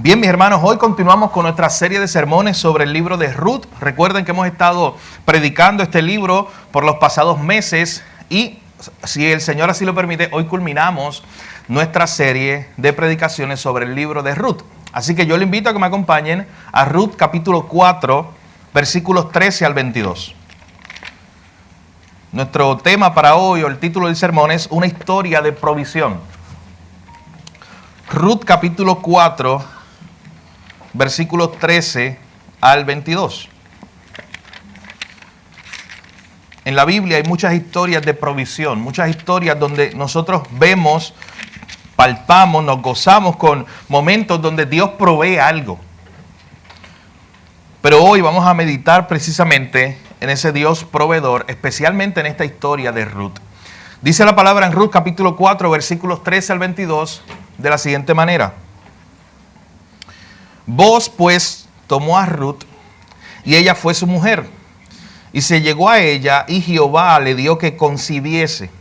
Bien, mis hermanos, hoy continuamos con nuestra serie de sermones sobre el libro de Ruth. Recuerden que hemos estado predicando este libro por los pasados meses y, si el Señor así lo permite, hoy culminamos nuestra serie de predicaciones sobre el libro de Ruth. Así que yo le invito a que me acompañen a Ruth capítulo 4, versículos 13 al 22. Nuestro tema para hoy, o el título del sermón, es una historia de provisión. Ruth capítulo 4, versículos 13 al 22. En la Biblia hay muchas historias de provisión, muchas historias donde nosotros vemos, palpamos, nos gozamos con momentos donde Dios provee algo. Pero hoy vamos a meditar precisamente en ese Dios proveedor, especialmente en esta historia de Ruth. Dice la palabra en Ruth capítulo 4, versículos 13 al 22, de la siguiente manera. Boaz pues tomó a Ruth, y ella fue su mujer, y se llegó a ella, y Jehová le dio que concibiese,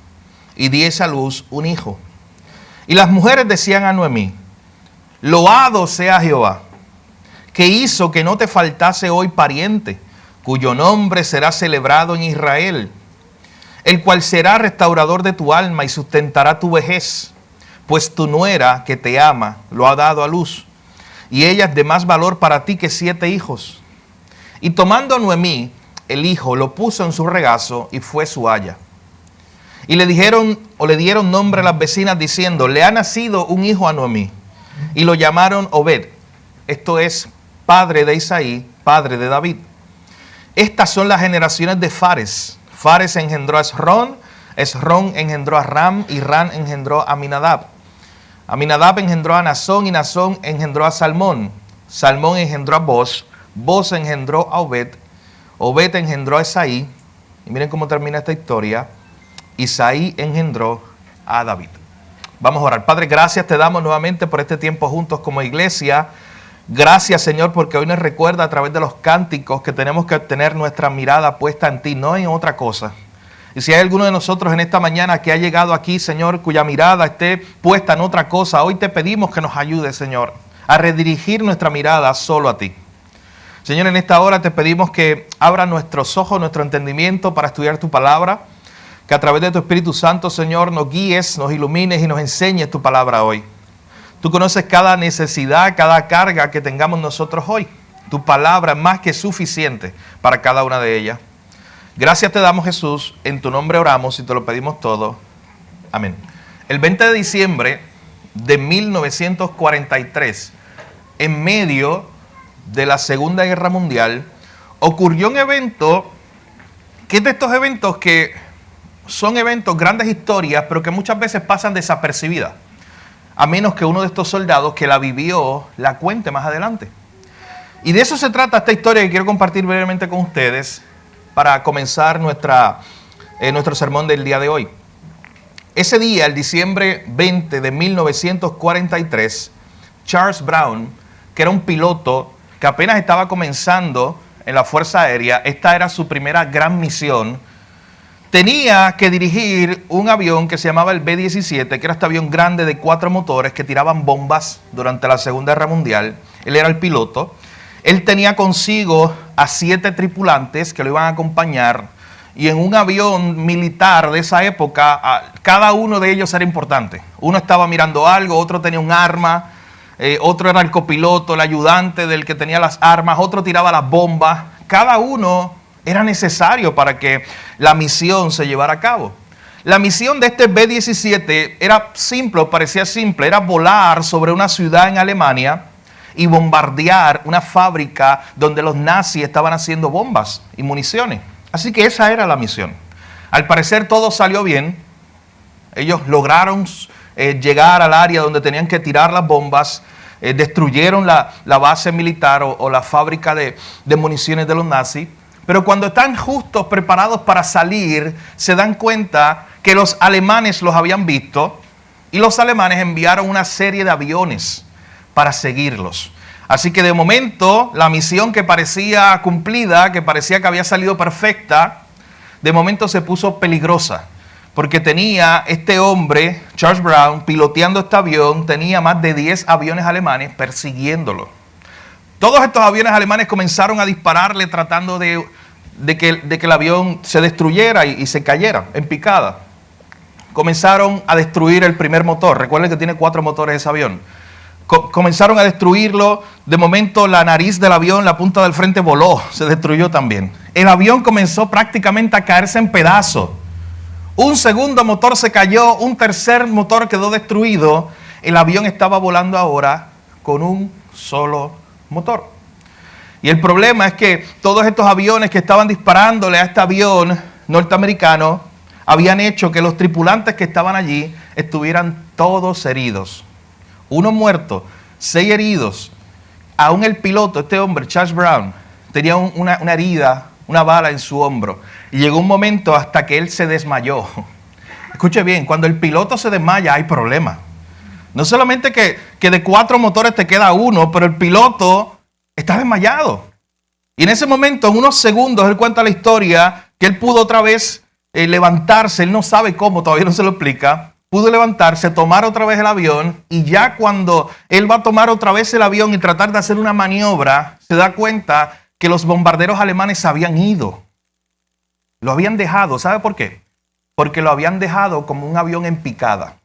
y diese a luz un hijo. Y las mujeres decían a Noemí: loado sea Jehová, que hizo que no te faltase hoy pariente, cuyo nombre será celebrado en Israel, el cual será restaurador de tu alma y sustentará tu vejez, pues tu nuera que te ama lo ha dado a luz, y ella es de más valor para ti que 7 hijos. Y tomando a Noemí el hijo, lo puso en su regazo y fue su aya. Y le dijeron, o le dieron nombre a las vecinas diciendo: le ha nacido un hijo a Noemí. Y lo llamaron Obed, esto es, padre de Isaí, padre de David. Estas son las generaciones de Fares. Fares engendró a Esrón, Esrón engendró a Ram, y Ram engendró a Aminadab. Aminadab engendró a Nazón, y Nazón engendró a Salmón. Salmón engendró a Boaz, Boaz engendró a Obed, Obed engendró a Isaí. Y miren cómo termina esta historia. Isaí engendró a David. Vamos a orar. Padre, gracias te damos nuevamente por este tiempo juntos como iglesia. Gracias, Señor, porque hoy nos recuerda a través de los cánticos que tenemos que tener nuestra mirada puesta en ti, no en otra cosa. Y si hay alguno de nosotros en esta mañana que ha llegado aquí, Señor, cuya mirada esté puesta en otra cosa, hoy te pedimos que nos ayudes, Señor, a redirigir nuestra mirada solo a ti. Señor, en esta hora te pedimos que abra nuestros ojos, nuestro entendimiento para estudiar tu palabra, que a través de tu Espíritu Santo, Señor, nos guíes, nos ilumines y nos enseñes tu palabra hoy. Tú conoces cada necesidad, cada carga que tengamos nosotros hoy. Tu palabra es más que suficiente para cada una de ellas. Gracias te damos, Jesús, en tu nombre oramos y te lo pedimos todo. Amén. El 20 de diciembre de 1943, en medio de la Segunda Guerra Mundial, ocurrió un evento que es de estos eventos que son eventos, grandes historias, pero que muchas veces pasan desapercibidas, a menos que uno de estos soldados que la vivió la cuente más adelante. Y de eso se trata esta historia que quiero compartir brevemente con ustedes para comenzar nuestro sermón del día de hoy. Ese día, el diciembre 20 de 1943, Charles Brown, que era un piloto que apenas estaba comenzando en la Fuerza Aérea, esta era su primera gran misión, tenía que dirigir un avión que se llamaba el B-17, que era este avión grande de 4 motores que tiraban bombas durante la Segunda Guerra Mundial. Él era el piloto. Él tenía consigo a 7 tripulantes que lo iban a acompañar, y en un avión militar de esa época, cada uno de ellos era importante. Uno estaba mirando algo, otro tenía un arma, otro era el copiloto, el ayudante del que tenía las armas, otro tiraba las bombas. Cada uno era necesario para que la misión se llevara a cabo. La misión de este B-17 era simple, parecía simple, era volar sobre una ciudad en Alemania y bombardear una fábrica donde los nazis estaban haciendo bombas y municiones. Así que esa era la misión. Al parecer todo salió bien. Ellos lograron llegar al área donde tenían que tirar las bombas, destruyeron la base militar o la fábrica de municiones de los nazis. Pero cuando están justos preparados para salir, se dan cuenta que los alemanes los habían visto, y los alemanes enviaron una serie de aviones para seguirlos. Así que de momento la misión que parecía cumplida, que parecía que había salido perfecta, de momento se puso peligrosa, porque tenía este hombre, Charles Brown, piloteando este avión, tenía más de 10 aviones alemanes persiguiéndolo. Todos estos aviones alemanes comenzaron a dispararle tratando de que el avión se destruyera y se cayera en picada. Comenzaron a destruir el primer motor. Recuerden que tiene 4 motores ese avión. Comenzaron a destruirlo. De momento la nariz del avión, la punta del frente voló, se destruyó también. El avión comenzó prácticamente a caerse en pedazos. Un segundo motor se cayó, un tercer motor quedó destruido. El avión estaba volando ahora con un solo motor. Y el problema es que todos estos aviones que estaban disparándole a este avión norteamericano habían hecho que los tripulantes que estaban allí estuvieran todos heridos. 1 muerto, 6 heridos. Aún el piloto, este hombre, Charles Brown, tenía una herida, una bala en su hombro. Y llegó un momento hasta que él se desmayó. Escuche bien, cuando el piloto se desmaya hay problema. No solamente que de 4 motores te queda 1, pero el piloto está desmayado. Y en ese momento, en unos segundos, él cuenta la historia que él pudo otra vez levantarse. Él no sabe cómo, todavía no se lo explica. Pudo levantarse, tomar otra vez el avión, y ya cuando él va a tomar otra vez el avión y tratar de hacer una maniobra, se da cuenta que los bombarderos alemanes se habían ido. Lo habían dejado. ¿Sabe por qué? Porque lo habían dejado como un avión en picada.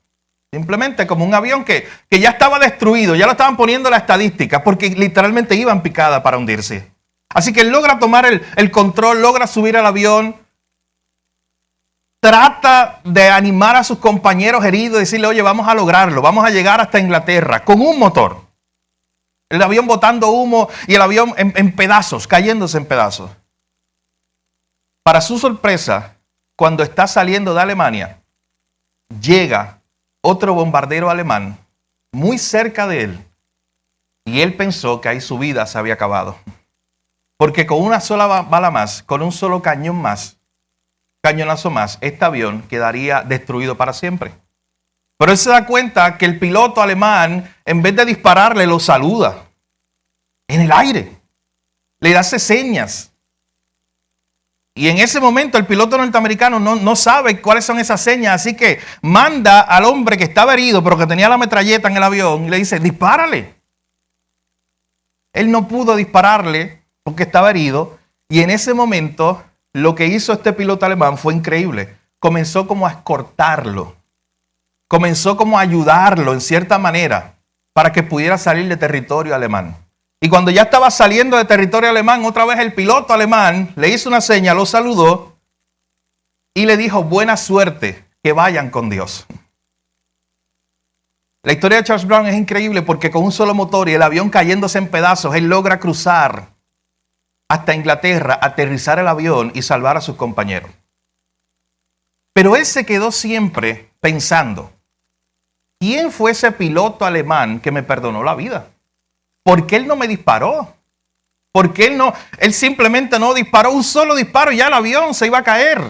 Simplemente como un avión que ya estaba destruido, ya lo estaban poniendo la estadística, porque literalmente iba en picada para hundirse. Así que él logra tomar el control, logra subir al avión, trata de animar a sus compañeros heridos y decirle, oye, vamos a lograrlo, vamos a llegar hasta Inglaterra con un motor. El avión botando humo y el avión en pedazos, cayéndose en pedazos. Para su sorpresa, cuando está saliendo de Alemania, llega otro bombardero alemán muy cerca de él y él pensó que ahí su vida se había acabado. Porque con una sola bala más, con un solo cañonazo más, este avión quedaría destruido para siempre. Pero él se da cuenta que el piloto alemán, en vez de dispararle, lo saluda en el aire, le hace señas. Y en ese momento el piloto norteamericano no sabe cuáles son esas señas, así que manda al hombre que estaba herido, pero que tenía la metralleta en el avión, y le dice, dispárale. Él no pudo dispararle porque estaba herido, y en ese momento lo que hizo este piloto alemán fue increíble. Comenzó como a escortarlo, comenzó como a ayudarlo en cierta manera para que pudiera salir de territorio alemán. Y cuando ya estaba saliendo de territorio alemán, otra vez el piloto alemán le hizo una seña, lo saludó y le dijo, buena suerte, que vayan con Dios. La historia de Charles Brown es increíble porque con un solo motor y el avión cayéndose en pedazos, él logra cruzar hasta Inglaterra, aterrizar el avión y salvar a sus compañeros. Pero él se quedó siempre pensando, ¿quién fue ese piloto alemán que me perdonó la vida? ¿Por qué él no me disparó? ¿Por qué él simplemente no disparó un solo disparo y ya el avión se iba a caer?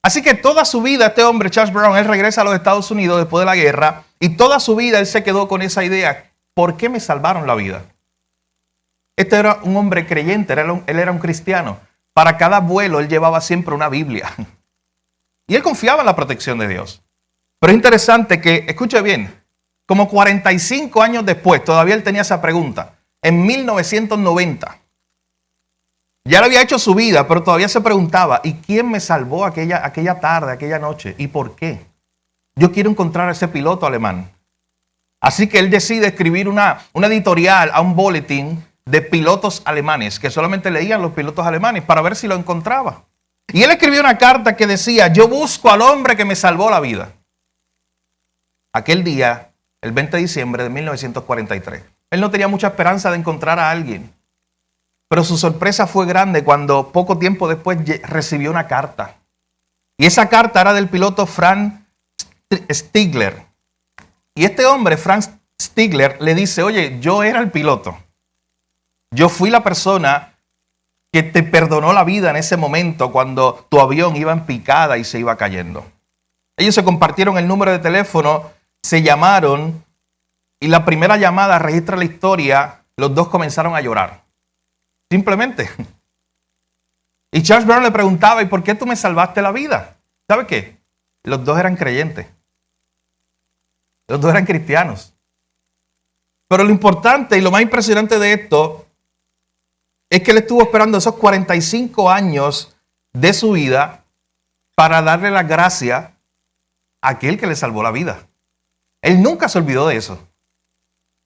Así que toda su vida este hombre, Charles Brown, él regresa a los Estados Unidos después de la guerra y toda su vida él se quedó con esa idea, ¿por qué me salvaron la vida? Este era un hombre creyente, él era un cristiano. Para cada vuelo él llevaba siempre una Biblia. Y él confiaba en la protección de Dios. Pero es interesante que, escuche bien, como 45 años después, todavía él tenía esa pregunta. En 1990. Ya le había hecho su vida, pero todavía se preguntaba, ¿y quién me salvó aquella tarde, aquella noche? ¿Y por qué? Yo quiero encontrar a ese piloto alemán. Así que él decide escribir una editorial a un boletín de pilotos alemanes, que solamente leían los pilotos alemanes para ver si lo encontraba. Y él escribió una carta que decía, yo busco al hombre que me salvó la vida. Aquel día, el 20 de diciembre de 1943. Él no tenía mucha esperanza de encontrar a alguien. Pero su sorpresa fue grande cuando poco tiempo después recibió una carta. Y esa carta era del piloto Franz Stigler. Y este hombre, Franz Stigler, le dice, oye, yo era el piloto. Yo fui la persona que te perdonó la vida en ese momento cuando tu avión iba en picada y se iba cayendo. Ellos se compartieron el número de teléfono, se llamaron y la primera llamada registra la historia, los dos comenzaron a llorar. Simplemente. Y Charles Brown le preguntaba, ¿y por qué tú me salvaste la vida? ¿Sabe qué? Los dos eran creyentes. Los dos eran cristianos. Pero lo importante y lo más impresionante de esto es que él estuvo esperando esos 45 años de su vida para darle la gracia a aquel que le salvó la vida. Él nunca se olvidó de eso.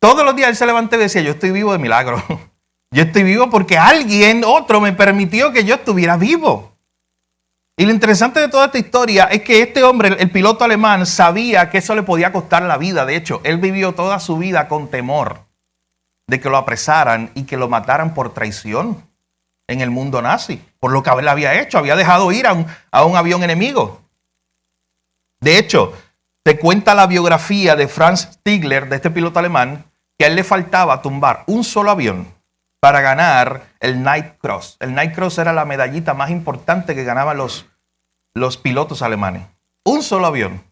Todos los días él se levantaba y decía, yo estoy vivo de milagro. Yo estoy vivo porque alguien, otro, me permitió que yo estuviera vivo. Y lo interesante de toda esta historia es que este hombre, el piloto alemán, sabía que eso le podía costar la vida. De hecho, él vivió toda su vida con temor de que lo apresaran y que lo mataran por traición en el mundo nazi. Por lo que él había hecho, había dejado ir a un avión enemigo. De hecho, te cuenta la biografía de Franz Stigler, de este piloto alemán, que a él le faltaba tumbar un solo avión para ganar el Knight Cross. El Knight Cross era la medallita más importante que ganaban los pilotos alemanes. Un solo avión.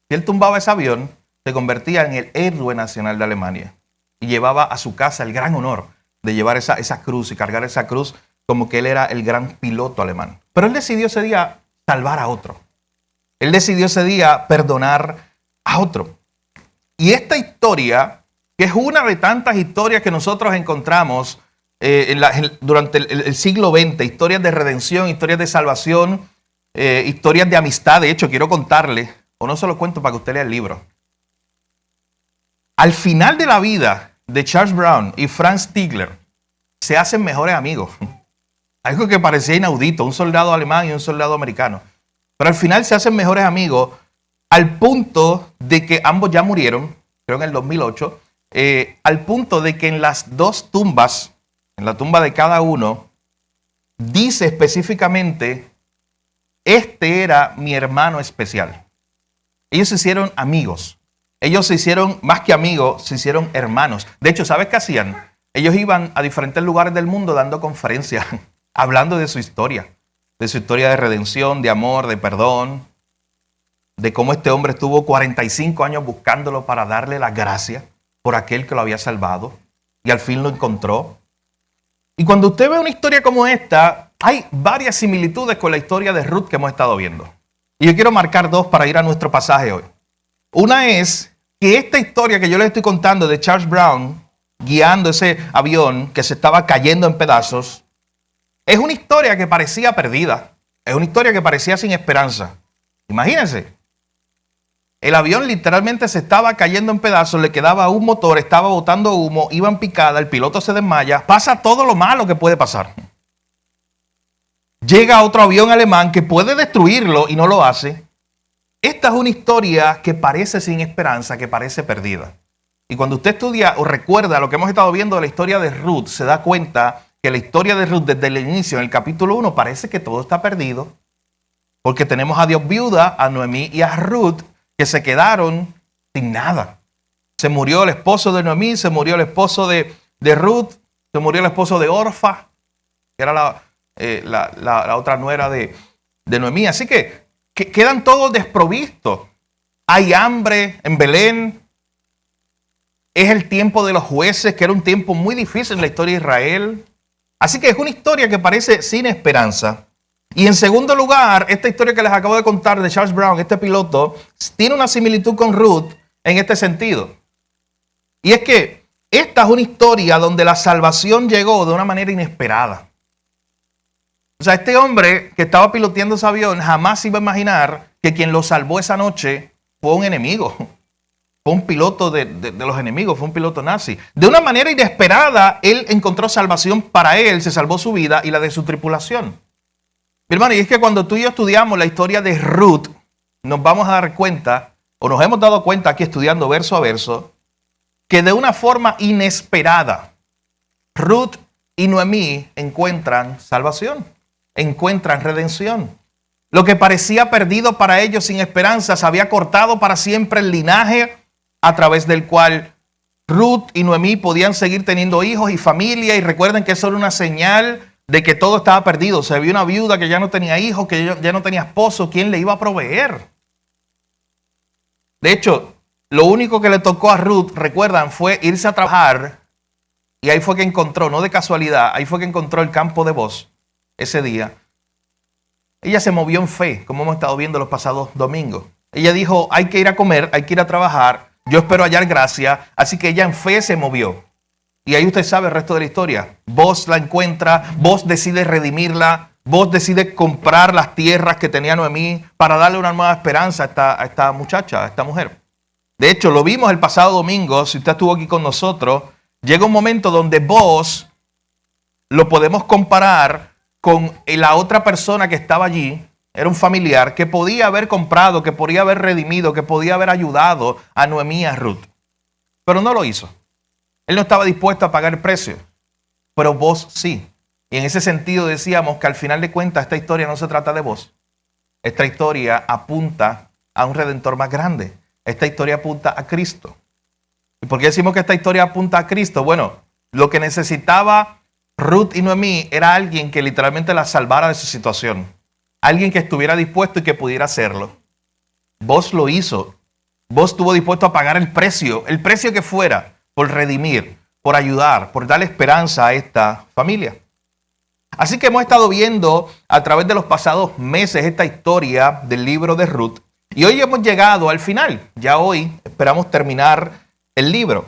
Si él tumbaba ese avión, se convertía en el héroe nacional de Alemania. Y llevaba a su casa el gran honor de llevar esa cruz y cargar esa cruz como que él era el gran piloto alemán. Pero él decidió ese día salvar a otro. Él decidió ese día perdonar a otro. Y esta historia, que es una de tantas historias que nosotros encontramos durante el siglo XX, historias de redención, historias de salvación, historias de amistad. De hecho, quiero contarle, o no se lo cuento para que usted lea el libro. Al final de la vida de Charles Brown y Franz Stigler, se hacen mejores amigos. Algo que parecía inaudito, un soldado alemán y un soldado americano. Pero al final se hacen mejores amigos al punto de que ambos ya murieron, creo en el 2008, al punto de que en las dos tumbas, en la tumba de cada uno, dice específicamente, este era mi hermano especial. Ellos se hicieron amigos. Ellos se hicieron, más que amigos, se hicieron hermanos. De hecho, ¿sabes qué hacían? Ellos iban a diferentes lugares del mundo dando conferencias, hablando de su historia de redención, de amor, de perdón, de cómo este hombre estuvo 45 años buscándolo para darle la gracia por aquel que lo había salvado y al fin lo encontró. Y cuando usted ve una historia como esta, hay varias similitudes con la historia de Ruth que hemos estado viendo. Y yo quiero marcar dos para ir a nuestro pasaje hoy. Una es que esta historia que yo les estoy contando de Charles Brown guiando ese avión que se estaba cayendo en pedazos, es una historia que parecía perdida. Es una historia que parecía sin esperanza. Imagínense. El avión literalmente se estaba cayendo en pedazos, le quedaba un motor, estaba botando humo, iba en picada, el piloto se desmaya, pasa todo lo malo que puede pasar. Llega otro avión alemán que puede destruirlo y no lo hace. Esta es una historia que parece sin esperanza, que parece perdida. Y cuando usted estudia o recuerda lo que hemos estado viendo de la historia de Ruth, se da cuenta que la historia de Ruth desde el inicio, en el capítulo 1, parece que todo está perdido. Porque tenemos a Dios viuda, a Noemí y a Ruth, que se quedaron sin nada. Se murió el esposo de Noemí, se murió el esposo de Ruth, se murió el esposo de Orfa, que era la otra nuera de Noemí. Así que quedan todos desprovistos. Hay hambre en Belén. Es el tiempo de los jueces, que era un tiempo muy difícil en la historia de Israel. Así que es una historia que parece sin esperanza. Y en segundo lugar, esta historia que les acabo de contar de Charles Brown, este piloto, tiene una similitud con Ruth en este sentido. Y es que esta es una historia donde la salvación llegó de una manera inesperada. O sea, este hombre que estaba piloteando ese avión jamás iba a imaginar que quien lo salvó esa noche fue un enemigo. Fue un piloto de los enemigos, fue un piloto nazi. De una manera inesperada, él encontró salvación para él, se salvó su vida y la de su tripulación. Mi hermano, y es que cuando tú y yo estudiamos la historia de Ruth, nos vamos a dar cuenta, o nos hemos dado cuenta aquí estudiando verso a verso, que de una forma inesperada, Ruth y Noemí encuentran salvación, encuentran redención. Lo que parecía perdido para ellos sin esperanza, se había cortado para siempre el linaje a través del cual Ruth y Noemí podían seguir teniendo hijos y familia. Y recuerden que eso era una señal de que todo estaba perdido. Se vio una viuda que ya no tenía hijos, que ya no tenía esposo. ¿Quién le iba a proveer? De hecho, lo único que le tocó a Ruth, recuerdan, fue irse a trabajar. Y ahí fue que encontró, no de casualidad, ahí fue que encontró el campo de Boz ese día. ella se movió en fe, como hemos estado viendo los pasados domingos. Ella dijo, hay que ir a comer, hay que ir a trabajar, yo espero hallar gracia, así que ella en fe se movió. Y ahí usted sabe el resto de la historia. Vos la encuentra, vos decides redimirla, vos decides comprar las tierras que tenía Noemí para darle una nueva esperanza a esta muchacha, a esta mujer. De hecho, lo vimos el pasado domingo, si usted estuvo aquí con nosotros, llega un momento donde vos lo podemos comparar con la otra persona que estaba allí. Era un familiar que podía haber comprado, que podía haber redimido, que podía haber ayudado a Noemí y a Ruth. Pero no lo hizo. Él no estaba dispuesto a pagar el precio. Pero vos sí. Y en ese sentido decíamos que al final de cuentas esta historia no se trata de vos. Esta historia apunta a un redentor más grande. Esta historia apunta a Cristo. ¿Y por qué decimos que esta historia apunta a Cristo? Bueno, lo que necesitaba Ruth y Noemí era alguien que literalmente la salvara de su situación. Alguien que estuviera dispuesto y que pudiera hacerlo. Vos lo hizo. Vos estuvo dispuesto a pagar el precio que fuera, por redimir, por ayudar, por darle esperanza a esta familia. Así que hemos estado viendo a través de los pasados meses esta historia del libro de Ruth. Y hoy hemos llegado al final. Ya hoy esperamos terminar el libro.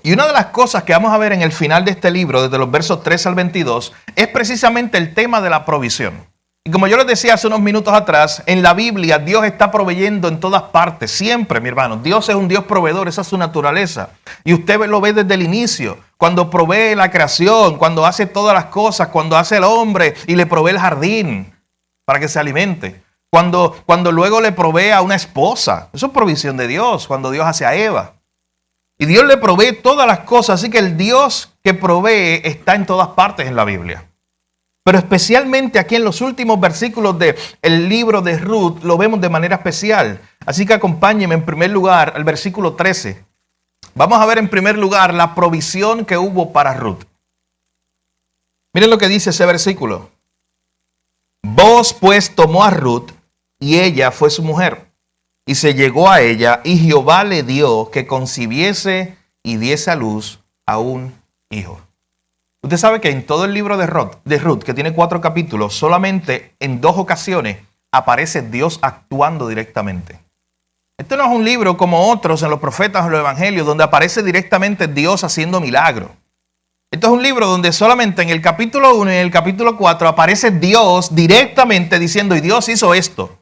Y una de las cosas que vamos a ver en el final de este libro, desde los versos 3 al 22, es precisamente el tema de la provisión. Y como yo les decía hace unos minutos atrás, en la Biblia Dios está proveyendo en todas partes, siempre, mi hermano. Dios es un Dios proveedor, esa es su naturaleza. Y usted lo ve desde el inicio, cuando provee la creación, cuando hace todas las cosas, cuando hace el hombre y le provee el jardín para que se alimente. Cuando luego le provee a una esposa, eso es provisión de Dios, cuando Dios hace a Eva. Y Dios le provee todas las cosas, así que el Dios que provee está en todas partes en la Biblia. Pero especialmente aquí en los últimos versículos del libro de Ruth lo vemos de manera especial. Así que acompáñenme en primer lugar al versículo 13. Vamos a ver en primer lugar la provisión que hubo para Ruth. Miren lo que dice ese versículo. Boaz pues tomó a Ruth y ella fue su mujer. Y se llegó a ella y Jehová le dio que concibiese y diese a luz a un hijo. Usted sabe que en todo el libro de Ruth, que tiene 4 capítulos, solamente en 2 ocasiones aparece Dios actuando directamente. Este no es un libro como otros en los profetas o los evangelios, donde aparece directamente Dios haciendo milagros. Esto es un libro donde solamente en el capítulo 1 y en el capítulo 4 aparece Dios directamente diciendo, y Dios hizo esto.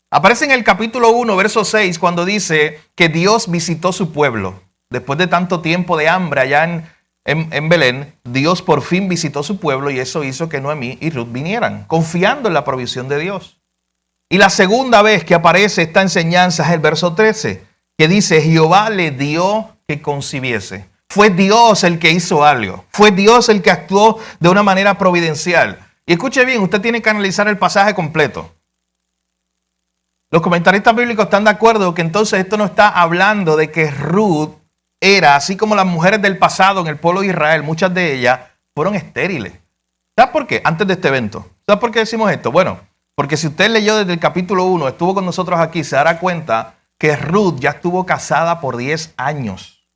Aparece en el capítulo 1, verso 6, cuando dice que Dios visitó su pueblo. Después de tanto tiempo de hambre allá en Belén, Dios por fin visitó su pueblo y eso hizo que Noemí y Ruth vinieran, confiando en la provisión de Dios. Y la segunda vez que aparece esta enseñanza es el verso 13, que dice, Jehová le dio que concibiese. Fue Dios el que hizo algo. Fue Dios el que actuó de una manera providencial. Y escuche bien, usted tiene que analizar el pasaje completo. Los comentaristas bíblicos están de acuerdo que entonces esto no está hablando de que Ruth era, así como las mujeres del pasado en el pueblo de Israel, muchas de ellas fueron estériles. ¿Sabes por qué? Antes de este evento. ¿Sabes por qué decimos esto? Bueno, porque si usted leyó desde el capítulo 1, estuvo con nosotros aquí, se dará cuenta que Ruth ya estuvo casada por 10 años.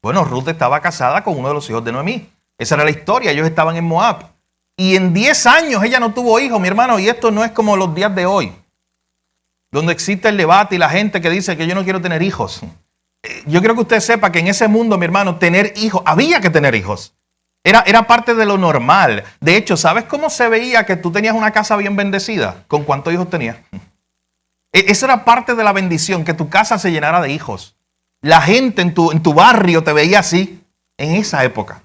Bueno, Ruth estaba casada con uno de los hijos de Noemí. Esa era la historia, ellos estaban en Moab. Y en 10 años ella no tuvo hijos, mi hermano, y esto no es como los días de hoy, donde existe el debate y la gente que dice que yo no quiero tener hijos. Yo quiero que usted sepa que en ese mundo, mi hermano, tener hijos, había que tener hijos. Era parte de lo normal. De hecho, ¿sabes cómo se veía que tú tenías una casa bien bendecida? ¿Con cuántos hijos tenías? Eso era parte de la bendición, que tu casa se llenara de hijos. La gente en tu barrio te veía así en esa época.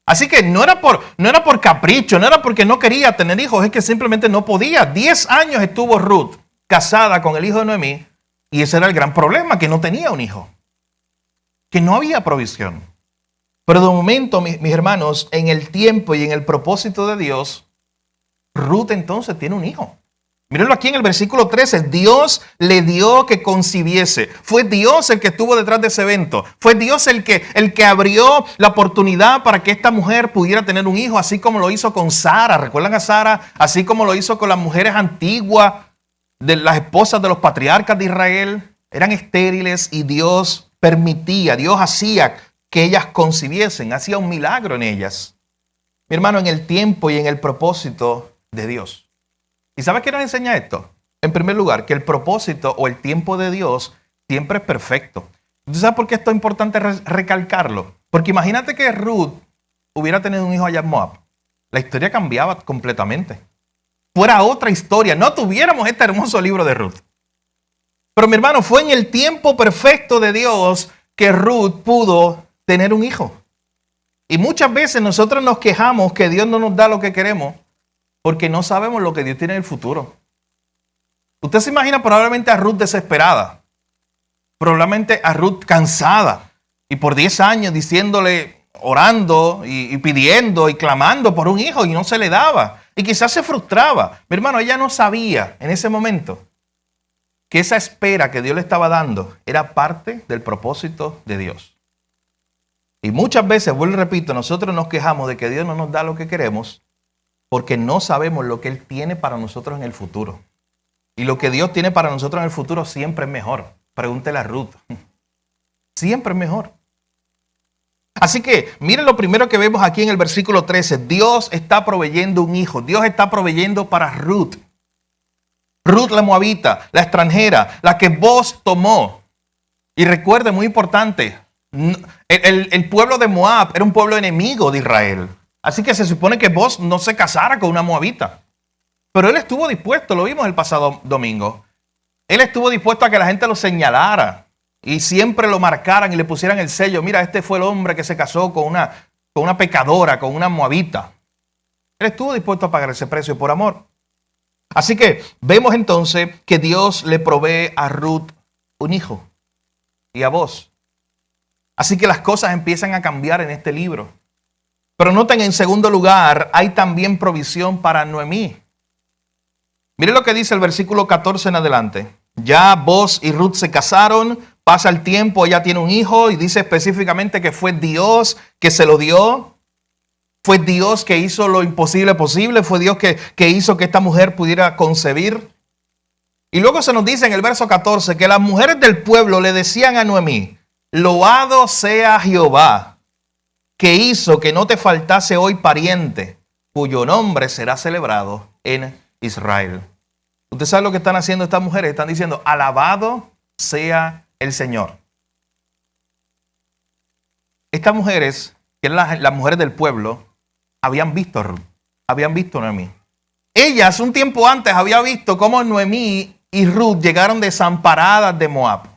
Así que no era por capricho, no era porque no quería tener hijos, es que simplemente no podía. 10 años estuvo Ruth casada con el hijo de Noemí y ese era el gran problema, que no tenía un hijo. Que no había provisión. Pero de momento, mis hermanos, en el tiempo y en el propósito de Dios, Ruth entonces tiene un hijo. Mírenlo aquí en el versículo 13. Dios le dio que concibiese. Fue Dios el que estuvo detrás de ese evento. Fue Dios el que abrió la oportunidad para que esta mujer pudiera tener un hijo, así como lo hizo con Sara. ¿Recuerdan a Sara? Así como lo hizo con las mujeres antiguas, de las esposas de los patriarcas de Israel. Eran estériles y Dios permitía, Dios hacía que ellas concibiesen, hacía un milagro en ellas. Mi hermano, en el tiempo y en el propósito de Dios. ¿Y sabes qué nos enseña esto? En primer lugar, que el propósito o el tiempo de Dios siempre es perfecto. ¿Tú sabes por qué esto es importante recalcarlo? Porque imagínate que Ruth hubiera tenido un hijo allá en Moab. La historia cambiaba completamente. Fuera otra historia. No tuviéramos este hermoso libro de Ruth. Pero mi hermano, fue en el tiempo perfecto de Dios que Ruth pudo tener un hijo. Y muchas veces nosotros nos quejamos que Dios no nos da lo que queremos porque no sabemos lo que Dios tiene en el futuro. Usted se imagina probablemente a Ruth desesperada, probablemente a Ruth cansada y por 10 años diciéndole, orando y pidiendo y clamando por un hijo y no se le daba. Y quizás se frustraba. Mi hermano, ella no sabía en ese momento que esa espera que Dios le estaba dando era parte del propósito de Dios. Y muchas veces, vuelvo y repito, nosotros nos quejamos de que Dios no nos da lo que queremos porque no sabemos lo que Él tiene para nosotros en el futuro. Y lo que Dios tiene para nosotros en el futuro siempre es mejor. Pregúntele a Ruth. Siempre es mejor. Así que, miren lo primero que vemos aquí en el versículo 13. Dios está proveyendo un hijo. Dios está proveyendo para Ruth. Ruth la moabita, la extranjera, la que Boaz tomó. Y recuerde, muy importante, el pueblo de Moab era un pueblo enemigo de Israel. Así que se supone que Boaz no se casara con una moabita. Pero él estuvo dispuesto, lo vimos el pasado domingo. Él estuvo dispuesto a que la gente lo señalara y siempre lo marcaran y le pusieran el sello. Mira, este fue el hombre que se casó con una pecadora, con una moabita. Él estuvo dispuesto a pagar ese precio por amor. Así que vemos entonces que Dios le provee a Ruth un hijo y a Boaz. Así que las cosas empiezan a cambiar en este libro. Pero noten, en segundo lugar, hay también provisión para Noemí. Miren lo que dice el versículo 14 en adelante. Ya Boaz y Ruth se casaron, pasa el tiempo, ella tiene un hijo y dice específicamente que fue Dios que se lo dio. Fue Dios que hizo lo imposible posible, fue Dios que hizo que esta mujer pudiera concebir. Y luego se nos dice en el verso 14 que las mujeres del pueblo le decían a Noemí, loado sea Jehová, que hizo que no te faltase hoy pariente, cuyo nombre será celebrado en Israel. ¿Usted sabe lo que están haciendo estas mujeres? Están diciendo, alabado sea el Señor. Estas mujeres, que eran las mujeres del pueblo, habían visto a Ruth, habían visto a Noemí. Ellas un tiempo antes habían visto cómo Noemí y Ruth llegaron desamparadas de Moab.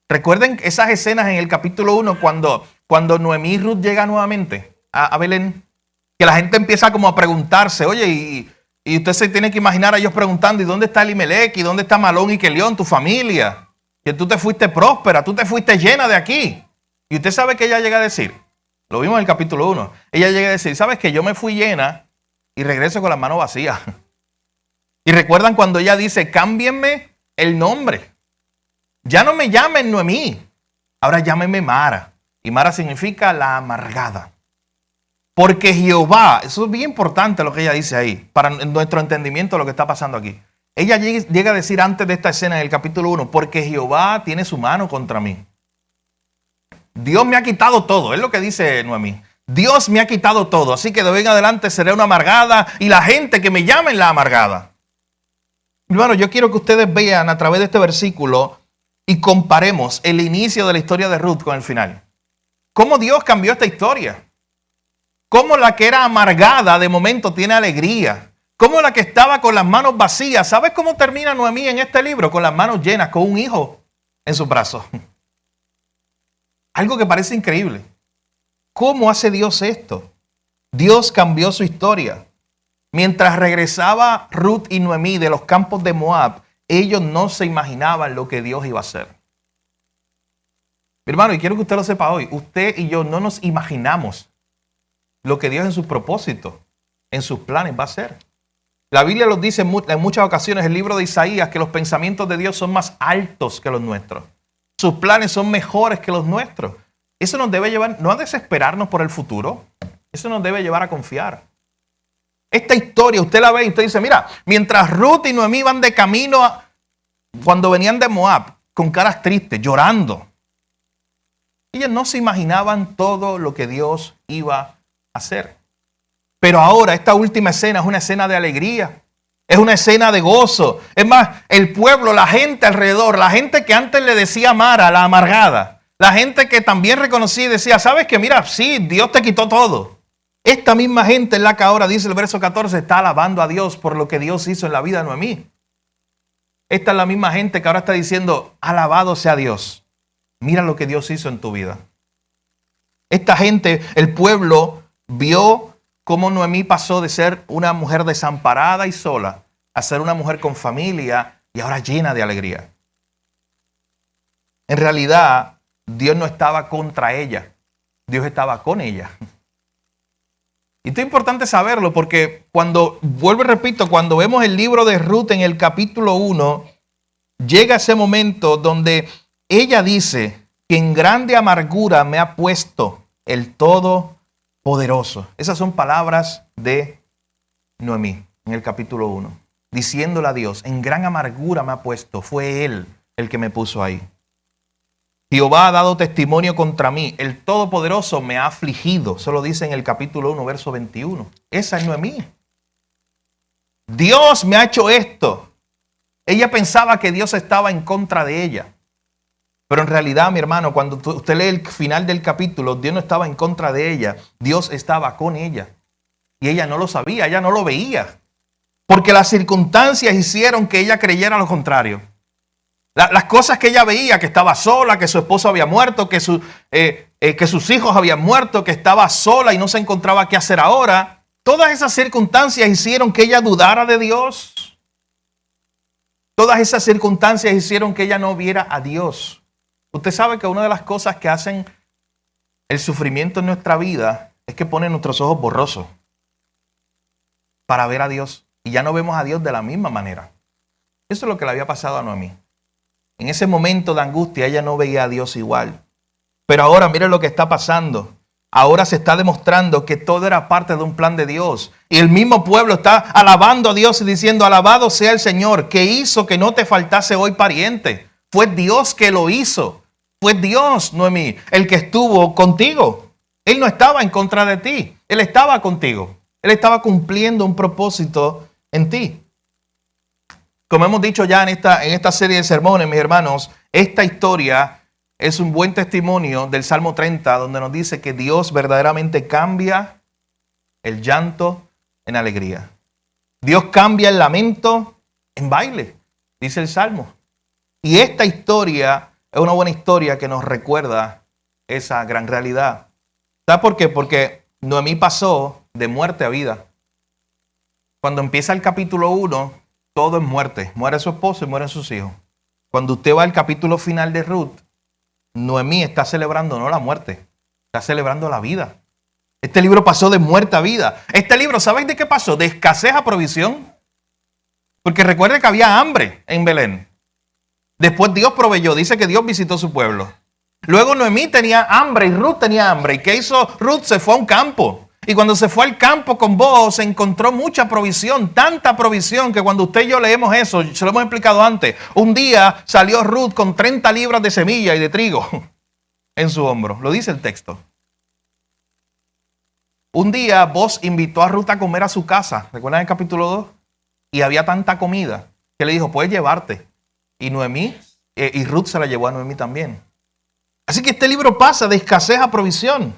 Recuerden esas escenas en el capítulo 1 cuando Noemí y Ruth llegan nuevamente a Belén, que la gente empieza como a preguntarse, oye, y usted se tiene que imaginar a ellos preguntando, ¿y dónde está Elimelech? ¿Y dónde está Malón y Kelión, tu familia? Que tú te fuiste próspera, tú te fuiste llena de aquí. Y usted sabe que ella llega a decir, lo vimos en el capítulo 1, ella llega a decir, ¿sabes que yo me fui llena y regreso con las manos vacías? Y recuerdan cuando ella dice, cámbienme el nombre. Ya no me llamen Noemí, ahora llámenme Mara. Y Mara significa la amargada. Porque Jehová, eso es bien importante lo que ella dice ahí, para nuestro entendimiento de lo que está pasando aquí. Ella llega a decir antes de esta escena en el capítulo 1, porque Jehová tiene su mano contra mí. Dios me ha quitado todo, es lo que dice Noemí. Dios me ha quitado todo, así que de hoy en adelante seré una amargada y la gente que me llame la amargada. Hermano, yo quiero que ustedes vean a través de este versículo y comparemos el inicio de la historia de Ruth con el final. ¿Cómo Dios cambió esta historia? Cómo la que era amargada de momento tiene alegría. Cómo la que estaba con las manos vacías. ¿Sabes cómo termina Noemí en este libro? Con las manos llenas, con un hijo en sus brazos. Algo que parece increíble. ¿Cómo hace Dios esto? Dios cambió su historia. Mientras regresaba Ruth y Noemí de los campos de Moab, ellos no se imaginaban lo que Dios iba a hacer. Mi hermano, y quiero que usted lo sepa hoy, usted y yo no nos imaginamos lo que Dios en sus propósitos, en sus planes va a hacer. La Biblia nos dice en muchas ocasiones, el libro de Isaías, que los pensamientos de Dios son más altos que los nuestros. Sus planes son mejores que los nuestros. Eso nos debe llevar, no a desesperarnos por el futuro, eso nos debe llevar a confiar. Esta historia, usted la ve y usted dice, mira, mientras Ruth y Noemí van de camino, cuando venían de Moab, con caras tristes, llorando, ellas no se imaginaban todo lo que Dios iba a hacer. Pero ahora esta última escena es una escena de alegría. Es una escena de gozo. Es más, el pueblo, la gente alrededor, la gente que antes le decía Mara, la amargada, la gente que también reconocía y decía, ¿sabes qué? Mira, sí, Dios te quitó todo. Esta misma gente es la que ahora, dice el verso 14, está alabando a Dios por lo que Dios hizo en la vida de Noemí. Esta es la misma gente que ahora está diciendo, alabado sea Dios. Mira lo que Dios hizo en tu vida. Esta gente, el pueblo, vio cómo Noemí pasó de ser una mujer desamparada y sola a ser una mujer con familia y ahora llena de alegría. En realidad, Dios no estaba contra ella. Dios estaba con ella. Y esto es importante saberlo porque cuando, vuelvo y repito, cuando vemos el libro de Ruth en el capítulo 1, llega ese momento donde ella dice que en grande amargura me ha puesto el Todopoderoso. Esas son palabras de Noemí en el capítulo 1. Diciéndole a Dios, en gran amargura me ha puesto, fue Él el que me puso ahí. Jehová ha dado testimonio contra mí, el Todopoderoso me ha afligido. Eso lo dice en el capítulo 1, verso 21. Esa es Noemí. Dios me ha hecho esto. Ella pensaba que Dios estaba en contra de ella. Pero en realidad, mi hermano, cuando usted lee el final del capítulo, Dios no estaba en contra de ella. Dios estaba con ella. Y ella no lo sabía, ella no lo veía. Porque las circunstancias hicieron que ella creyera lo contrario. Las cosas que ella veía, que estaba sola, que su esposo había muerto, que sus hijos habían muerto, que estaba sola y no se encontraba qué hacer ahora. Todas esas circunstancias hicieron que ella dudara de Dios. Todas esas circunstancias hicieron que ella no viera a Dios. Usted sabe que una de las cosas que hacen el sufrimiento en nuestra vida es que pone nuestros ojos borrosos para ver a Dios. Y ya no vemos a Dios de la misma manera. Eso es lo que le había pasado a Noemí. En ese momento de angustia ella no veía a Dios igual. Pero ahora mire lo que está pasando. Ahora se está demostrando que todo era parte de un plan de Dios. Y el mismo pueblo está alabando a Dios y diciendo, alabado sea el Señor, que hizo que no te faltase hoy pariente. Fue Dios que lo hizo. Fue Dios, Noemí, el que estuvo contigo. Él no estaba en contra de ti. Él estaba contigo. Él estaba cumpliendo un propósito en ti. Como hemos dicho ya en esta serie de sermones, mis hermanos, esta historia es un buen testimonio del Salmo 30, donde nos dice que Dios verdaderamente cambia el llanto en alegría. Dios cambia el lamento en baile, dice el Salmo. Y esta historia es una buena historia que nos recuerda esa gran realidad. ¿Sabe por qué? Porque Noemí pasó de muerte a vida. Cuando empieza el capítulo 1, todo es muerte. Muere su esposo y mueren sus hijos. Cuando usted va al capítulo final de Ruth, Noemí está celebrando no la muerte, está celebrando la vida. Este libro pasó de muerte a vida. Este libro, ¿sabéis de qué pasó? De escasez a provisión. Porque recuerde que había hambre en Belén. Después Dios proveyó, dice que Dios visitó su pueblo. Luego Noemí tenía hambre y Ruth tenía hambre. ¿Y qué hizo Ruth? Se fue a un campo. Y cuando se fue al campo con Booz, se encontró mucha provisión, tanta provisión que cuando usted y yo leemos eso, se lo hemos explicado antes, un día salió Ruth con 30 libras de semilla y de trigo en su hombro. Lo dice el texto. Un día Booz invitó a Ruth a comer a su casa, ¿recuerdan el capítulo 2? Y había tanta comida que le dijo, puedes llevarte. Y Noemí, y Ruth se la llevó a Noemí también. Así que este libro pasa de escasez a provisión.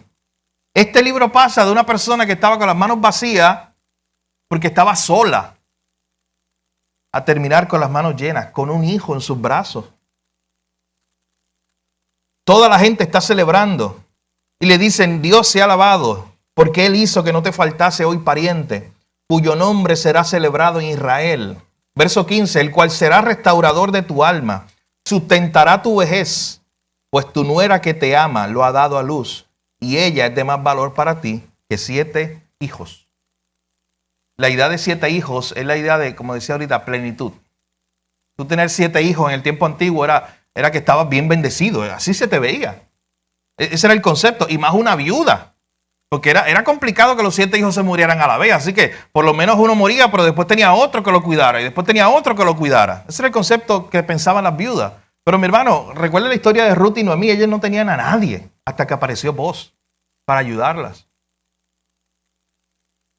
Este libro pasa de una persona que estaba con las manos vacías porque estaba sola a terminar con las manos llenas, con un hijo en sus brazos. Toda la gente está celebrando y le dicen, Dios sea alabado porque Él hizo que no te faltase hoy pariente, cuyo nombre será celebrado en Israel. Verso 15, el cual será restaurador de tu alma, sustentará tu vejez, pues tu nuera que te ama lo ha dado a luz. Y ella es de más valor para ti que 7 hijos. La idea de 7 hijos es la idea de, como decía ahorita, plenitud. Tú tener 7 hijos en el tiempo antiguo era que estabas bien bendecido. Así se te veía. Ese era el concepto. Y más una viuda. Porque era complicado que los 7 hijos se murieran a la vez. Así que por lo menos uno moría, pero después tenía otro que lo cuidara. Y después tenía otro que lo cuidara. Ese era el concepto que pensaban las viudas. Pero mi hermano, recuerda la historia de Ruth y Noemí. Ellos no tenían a nadie hasta que apareció Booz para ayudarlas.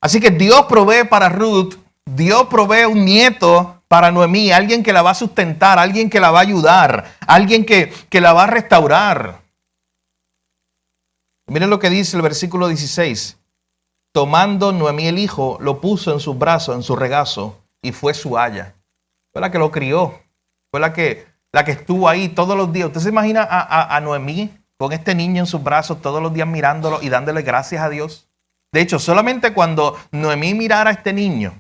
Así que Dios provee para Ruth Dios provee un nieto para Noemí, alguien que la va a sustentar, alguien que la va a ayudar, alguien que la va a restaurar. Miren lo que dice el versículo 16. Tomando Noemí el hijo, lo puso en sus brazos, en su regazo, y fue su haya. Fue la que lo crió, fue la que estuvo ahí todos los días. ¿Usted se imagina a Noemí con este niño en sus brazos todos los días mirándolo y dándole gracias a Dios? De hecho, solamente cuando Noemí mirara a este niño,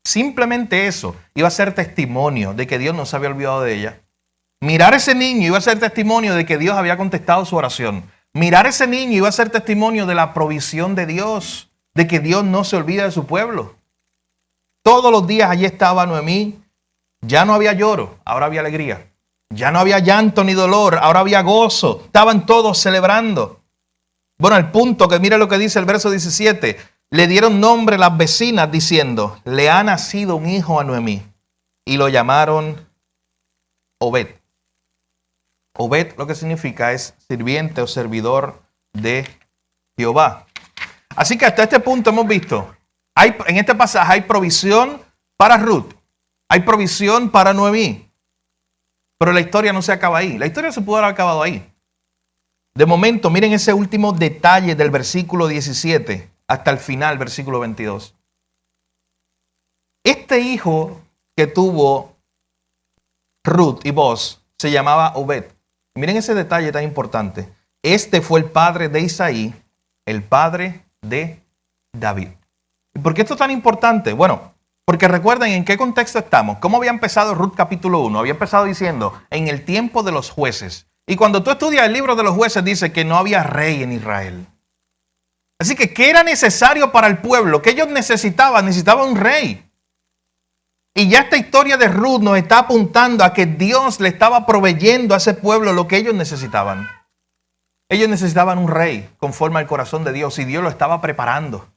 simplemente eso iba a ser testimonio de que Dios no se había olvidado de ella. Mirar a ese niño iba a ser testimonio de que Dios había contestado su oración. Mirar a ese niño iba a ser testimonio de la provisión de Dios, de que Dios no se olvida de su pueblo. Todos los días allí estaba Noemí. Ya no había lloro, ahora había alegría. Ya no había llanto ni dolor, ahora había gozo. Estaban todos celebrando. Bueno, el punto que mira lo que dice el verso 17. Le dieron nombre las vecinas diciendo, le ha nacido un hijo a Noemí. Y lo llamaron Obed. Obed lo que significa es sirviente o servidor de Jehová. Así que hasta este punto hemos visto, en este pasaje hay provisión para Ruth, hay provisión para Noemí. Pero la historia no se acaba ahí. La historia se pudo haber acabado ahí. De momento, miren ese último detalle del versículo 17 hasta el final, versículo 22. Este hijo que tuvo Ruth y Boz se llamaba Obed. Miren ese detalle tan importante. Este fue el padre de Isaí, el padre de David. ¿Y por qué esto es tan importante? Bueno, porque recuerden en qué contexto estamos. ¿Cómo había empezado Ruth capítulo 1? Había empezado diciendo, en el tiempo de los jueces. Y cuando tú estudias el libro de los jueces dice que no había rey en Israel. Así que, ¿qué era necesario para el pueblo? ¿Qué ellos necesitaban? Necesitaban un rey. Y ya esta historia de Ruth nos está apuntando a que Dios le estaba proveyendo a ese pueblo lo que ellos necesitaban. Ellos necesitaban un rey conforme al corazón de Dios y Dios lo estaba preparando.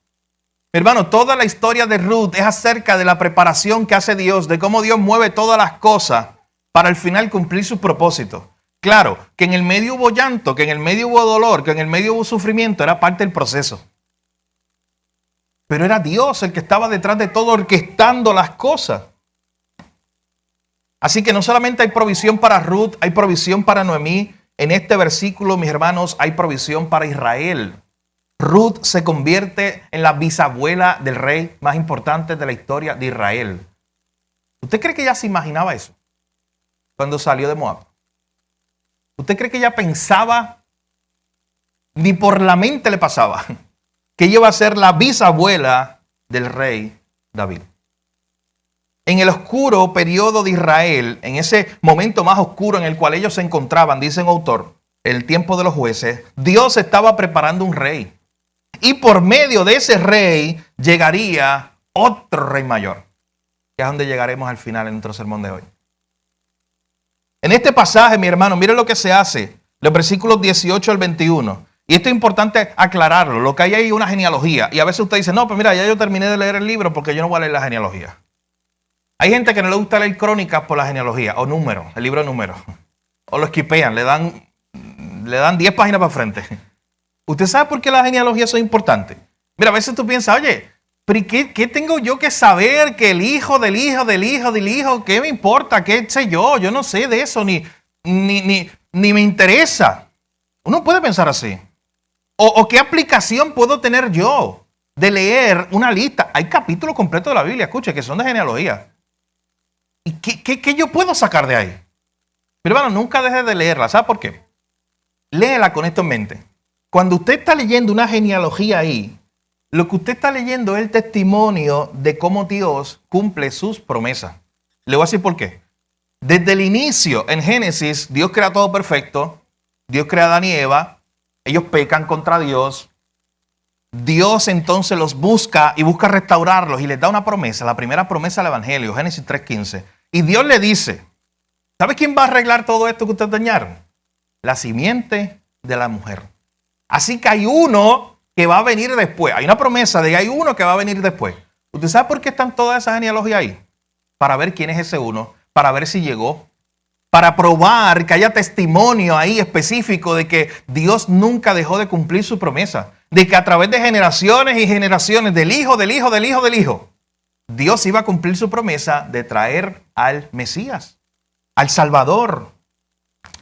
Mi hermano, toda la historia de Ruth es acerca de la preparación que hace Dios, de cómo Dios mueve todas las cosas para al final cumplir sus propósitos. Claro, que en el medio hubo llanto, que en el medio hubo dolor, que en el medio hubo sufrimiento, era parte del proceso. Pero era Dios el que estaba detrás de todo orquestando las cosas. Así que no solamente hay provisión para Ruth, hay provisión para Noemí. En este versículo, mis hermanos, hay provisión para Israel. Ruth se convierte en la bisabuela del rey más importante de la historia de Israel. ¿Usted cree que ella se imaginaba eso cuando salió de Moab? ¿Usted cree que ella pensaba, ni por la mente le pasaba, que ella iba a ser la bisabuela del rey David? En el oscuro periodo de Israel, en ese momento más oscuro en el cual ellos se encontraban, dice un autor, el tiempo de los jueces, Dios estaba preparando un rey. Y por medio de ese rey llegaría otro rey mayor, que es donde llegaremos al final en nuestro sermón de hoy. En este pasaje, mi hermano, mire lo que se hace, los versículos 18 al 21. Y esto es importante aclararlo, lo que hay ahí es una genealogía. Y a veces usted dice, no, pues mira, ya yo terminé de leer el libro porque yo no voy a leer la genealogía. Hay gente que no le gusta leer crónicas por la genealogía, o números, el libro de números. O lo esquipean, le dan 10 páginas para frente. ¿Usted sabe por qué las genealogías son importantes? Mira, a veces tú piensas, oye, pero ¿qué tengo yo que saber? Que el hijo del hijo del hijo del hijo, ¿qué me importa? ¿Qué sé yo? Yo no sé de eso, ni me interesa. Uno puede pensar así. ¿O qué aplicación puedo tener yo de leer una lista? Hay capítulos completos de la Biblia, escuche, que son de genealogía. ¿Y qué yo puedo sacar de ahí? Pero hermano, nunca deje de leerla. ¿Sabe por qué? Léela con esto en mente. Cuando usted está leyendo una genealogía ahí, lo que usted está leyendo es el testimonio de cómo Dios cumple sus promesas. Le voy a decir por qué. Desde el inicio, en Génesis, Dios crea todo perfecto. Dios crea a Adán y Eva. Ellos pecan contra Dios. Dios entonces los busca y busca restaurarlos y les da una promesa. La primera promesa del Evangelio, Génesis 3:15. Y Dios le dice, ¿sabe quién va a arreglar todo esto que ustedes dañaron? La simiente de la mujer. Así que hay uno que va a venir después. Hay una promesa de que hay uno que va a venir después. ¿Usted sabe por qué están todas esas genealogías ahí? Para ver quién es ese uno, para ver si llegó, para probar que haya testimonio ahí específico de que Dios nunca dejó de cumplir su promesa, de que a través de generaciones y generaciones del hijo, del hijo, del hijo, del hijo, Dios iba a cumplir su promesa de traer al Mesías, al Salvador.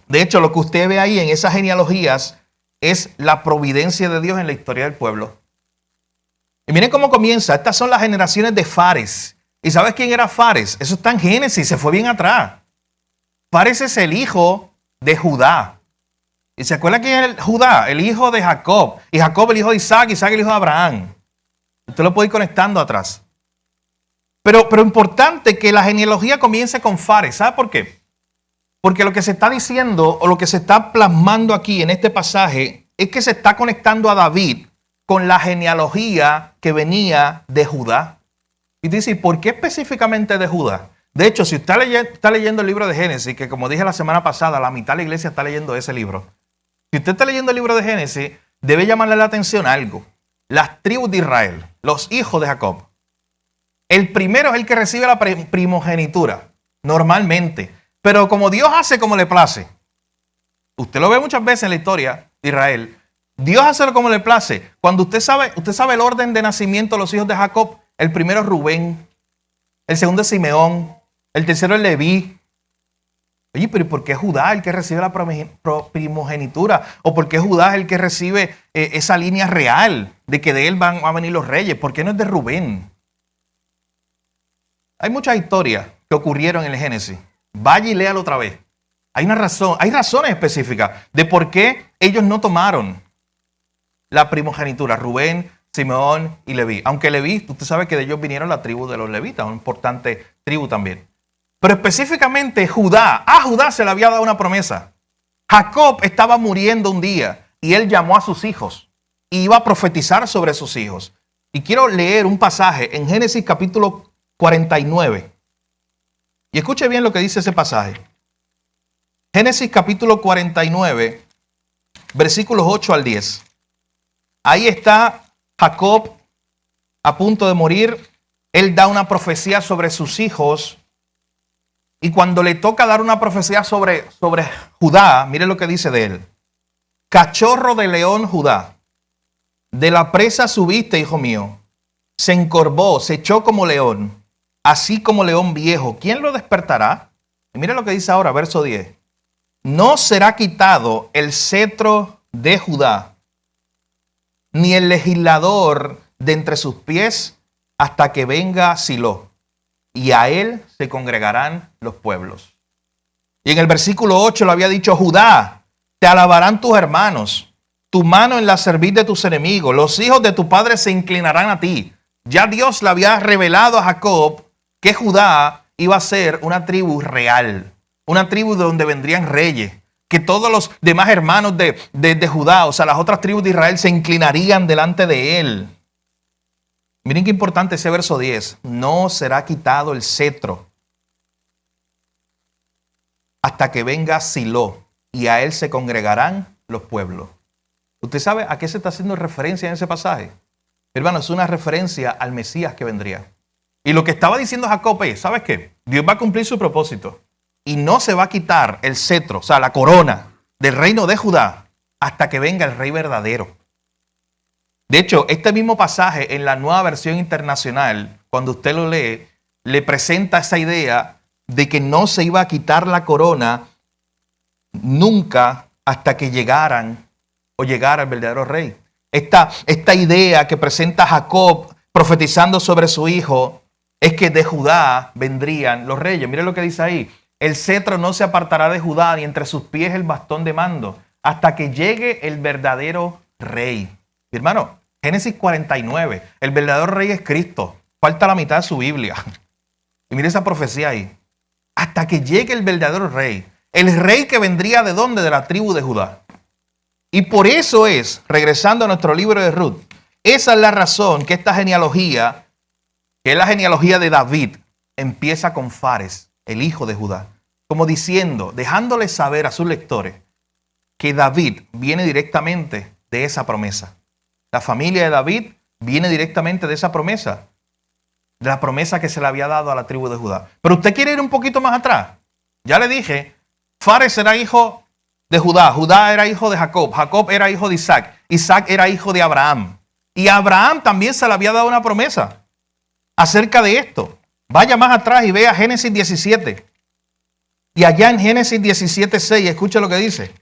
De hecho, lo que usted ve ahí en esas genealogías es la providencia de Dios en la historia del pueblo. Y miren cómo comienza. Estas son las generaciones de Fares. ¿Y sabes quién era Fares? Eso está en Génesis, se fue bien atrás. Fares es el hijo de Judá. ¿Y se acuerda quién es Judá? El hijo de Jacob. Y Jacob el hijo de Isaac, Isaac el hijo de Abraham. Usted lo puede ir conectando atrás. Pero importante que la genealogía comience con Fares. ¿Sabe por qué? Porque lo que se está diciendo o lo que se está plasmando aquí en este pasaje es que se está conectando a David con la genealogía que venía de Judá. Y dice, ¿por qué específicamente de Judá? De hecho, si usted está leyendo el libro de Génesis, que como dije la semana pasada, la mitad de la iglesia está leyendo ese libro. Si usted está leyendo el libro de Génesis, debe llamarle la atención algo. Las tribus de Israel, los hijos de Jacob. El primero es el que recibe la primogenitura, normalmente. Pero como Dios hace como le place, usted lo ve muchas veces en la historia de Israel, Dios hace como le place. Cuando usted sabe el orden de nacimiento de los hijos de Jacob, el primero es Rubén, el segundo es Simeón, el tercero es Leví. Oye, pero ¿por qué Judá es el que recibe la primogenitura? ¿O por qué Judá es el que recibe esa línea real de que de él van a venir los reyes? ¿Por qué no es de Rubén? Hay muchas historias que ocurrieron en el Génesis. Vaya y léalo otra vez. Hay razones específicas de por qué ellos no tomaron la primogenitura. Rubén, Simeón y Leví. Aunque Leví, usted sabe que de ellos vinieron la tribu de los levitas, una importante tribu también. Pero específicamente Judá, a Judá se le había dado una promesa. Jacob estaba muriendo un día y él llamó a sus hijos y iba a profetizar sobre sus hijos. Y quiero leer un pasaje en Génesis capítulo 49. Y escuche bien lo que dice ese pasaje. Génesis capítulo 49, versículos 8 al 10. Ahí está Jacob a punto de morir. Él da una profecía sobre sus hijos. Y cuando le toca dar una profecía sobre Judá, mire lo que dice de él. Cachorro de león Judá, de la presa subiste, hijo mío. Se encorvó, se echó como león, así como león viejo. ¿Quién lo despertará? Y mire lo que dice ahora, verso 10. No será quitado el cetro de Judá, ni el legislador de entre sus pies, hasta que venga Silo, y a él se congregarán los pueblos. Y en el versículo 8 lo había dicho, Judá, te alabarán tus hermanos, tu mano en la cerviz de tus enemigos, los hijos de tu padre se inclinarán a ti. Ya Dios le había revelado a Jacob que Judá iba a ser una tribu real, una tribu de donde vendrían reyes, que todos los demás hermanos de Judá, o sea, las otras tribus de Israel, se inclinarían delante de él. Miren qué importante ese verso 10. No será quitado el cetro hasta que venga Silo, y a él se congregarán los pueblos. ¿Usted sabe a qué se está haciendo referencia en ese pasaje? Hermano, es una referencia al Mesías que vendría. Y lo que estaba diciendo Jacob es, ¿sabes qué? Dios va a cumplir su propósito. Y no se va a quitar el cetro, o sea, la corona del reino de Judá, hasta que venga el rey verdadero. De hecho, este mismo pasaje en la Nueva Versión Internacional, cuando usted lo lee, le presenta esa idea de que no se iba a quitar la corona nunca hasta que llegara el verdadero rey. Esta idea que presenta Jacob profetizando sobre su hijo es que de Judá vendrían los reyes. Mire lo que dice ahí. El cetro no se apartará de Judá, ni entre sus pies el bastón de mando, hasta que llegue el verdadero rey. Mi hermano, Génesis 49, el verdadero rey es Cristo. Falta la mitad de su Biblia. Y mire esa profecía ahí. Hasta que llegue el verdadero rey. El rey que vendría ¿de dónde? De la tribu de Judá. Y por eso es, regresando a nuestro libro de Ruth, esa es la razón que esta genealogía, que es la genealogía de David, empieza con Fares, el hijo de Judá. Como diciendo, dejándoles saber a sus lectores que David viene directamente de esa promesa. La familia de David viene directamente de esa promesa. De la promesa que se le había dado a la tribu de Judá. Pero usted quiere ir un poquito más atrás. Ya le dije, Fares era hijo de Judá. Judá era hijo de Jacob. Jacob era hijo de Isaac. Isaac era hijo de Abraham. Y a Abraham también se le había dado una promesa. acerca de esto. Vaya más atrás y vea Génesis 17. Y allá en Génesis 17:6, escucha lo que dice.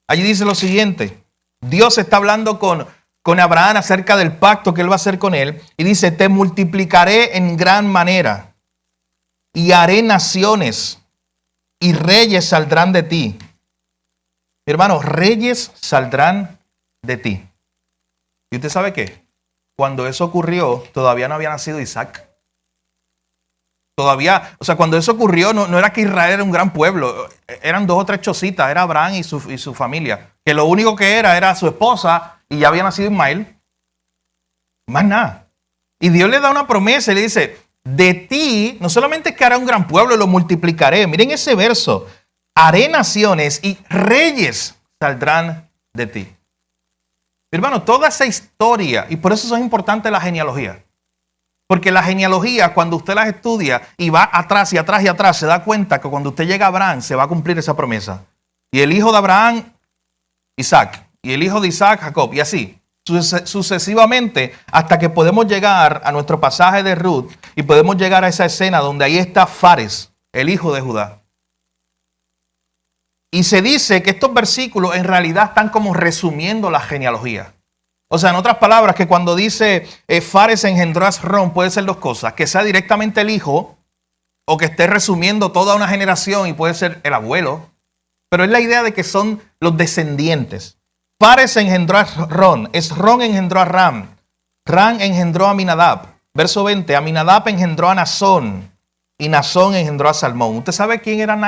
Allí dice lo siguiente. Dios está hablando con Abraham acerca del pacto que él va a hacer con él. Y dice, te multiplicaré en gran manera y haré naciones y reyes saldrán de ti. Mi hermano, reyes saldrán de ti. ¿Y usted sabe qué? Cuando eso ocurrió, todavía no había nacido Isaac. Todavía, o sea, cuando eso ocurrió, no era que Israel era un gran pueblo. Eran 2 o 3 chocitas, era Abraham y su familia. Que lo único que era su esposa y ya había nacido Ismael. Más nada. Y Dios le da una promesa y le dice, de ti, no solamente es que hará un gran pueblo, lo multiplicaré. Miren ese verso. Haré naciones y reyes saldrán de ti. Hermano, toda esa historia, y por eso son importantes las genealogías. Porque la genealogía, cuando usted las estudia y va atrás y atrás y atrás, se da cuenta que cuando usted llega a Abraham, se va a cumplir esa promesa. Y el hijo de Abraham, Isaac. Y el hijo de Isaac, Jacob. Y así, sucesivamente, hasta que podemos llegar a nuestro pasaje de Ruth y podemos llegar a esa escena donde ahí está Fares, el hijo de Judá. Y se dice que estos versículos en realidad están como resumiendo la genealogía. O sea, en otras palabras, que cuando dice Fares engendró a Esrom, puede ser 2 cosas. Que sea directamente el hijo, o que esté resumiendo toda una generación y puede ser el abuelo. Pero es la idea de que son los descendientes. Fares engendró a Esrom, Esrom engendró a Ram, Ram engendró a Aminadab. Verso 20, Aminadab engendró a Nazón y Nazón engendró a Salmón. ¿Usted sabe quién era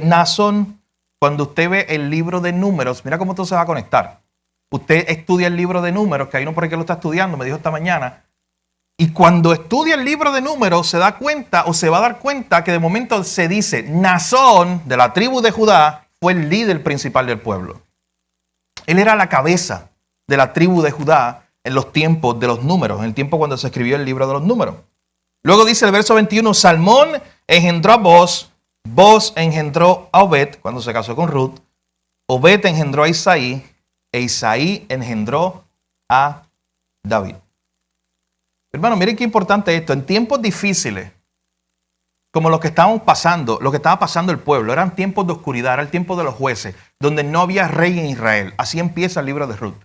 Nazón? Cuando usted ve el libro de Números, mira cómo todo se va a conectar. Usted estudia el libro de Números, que hay uno por aquí que lo está estudiando, me dijo esta mañana. Y cuando estudia el libro de Números, se da cuenta o se va a dar cuenta que de momento se dice, Nazón, de la tribu de Judá, fue el líder principal del pueblo. Él era la cabeza de la tribu de Judá en los tiempos de los números, en el tiempo cuando se escribió el libro de los números. Luego dice el verso 21, Salmón engendró a Boz, Boz engendró a Obed, cuando se casó con Ruth, Obed engendró a Isaí, e Isaí engendró a David. Hermano, miren qué importante esto. En tiempos difíciles, como los que estábamos pasando, lo que estaba pasando el pueblo, eran tiempos de oscuridad, era el tiempo de los jueces, donde no había rey en Israel. Así empieza el libro de Ruth.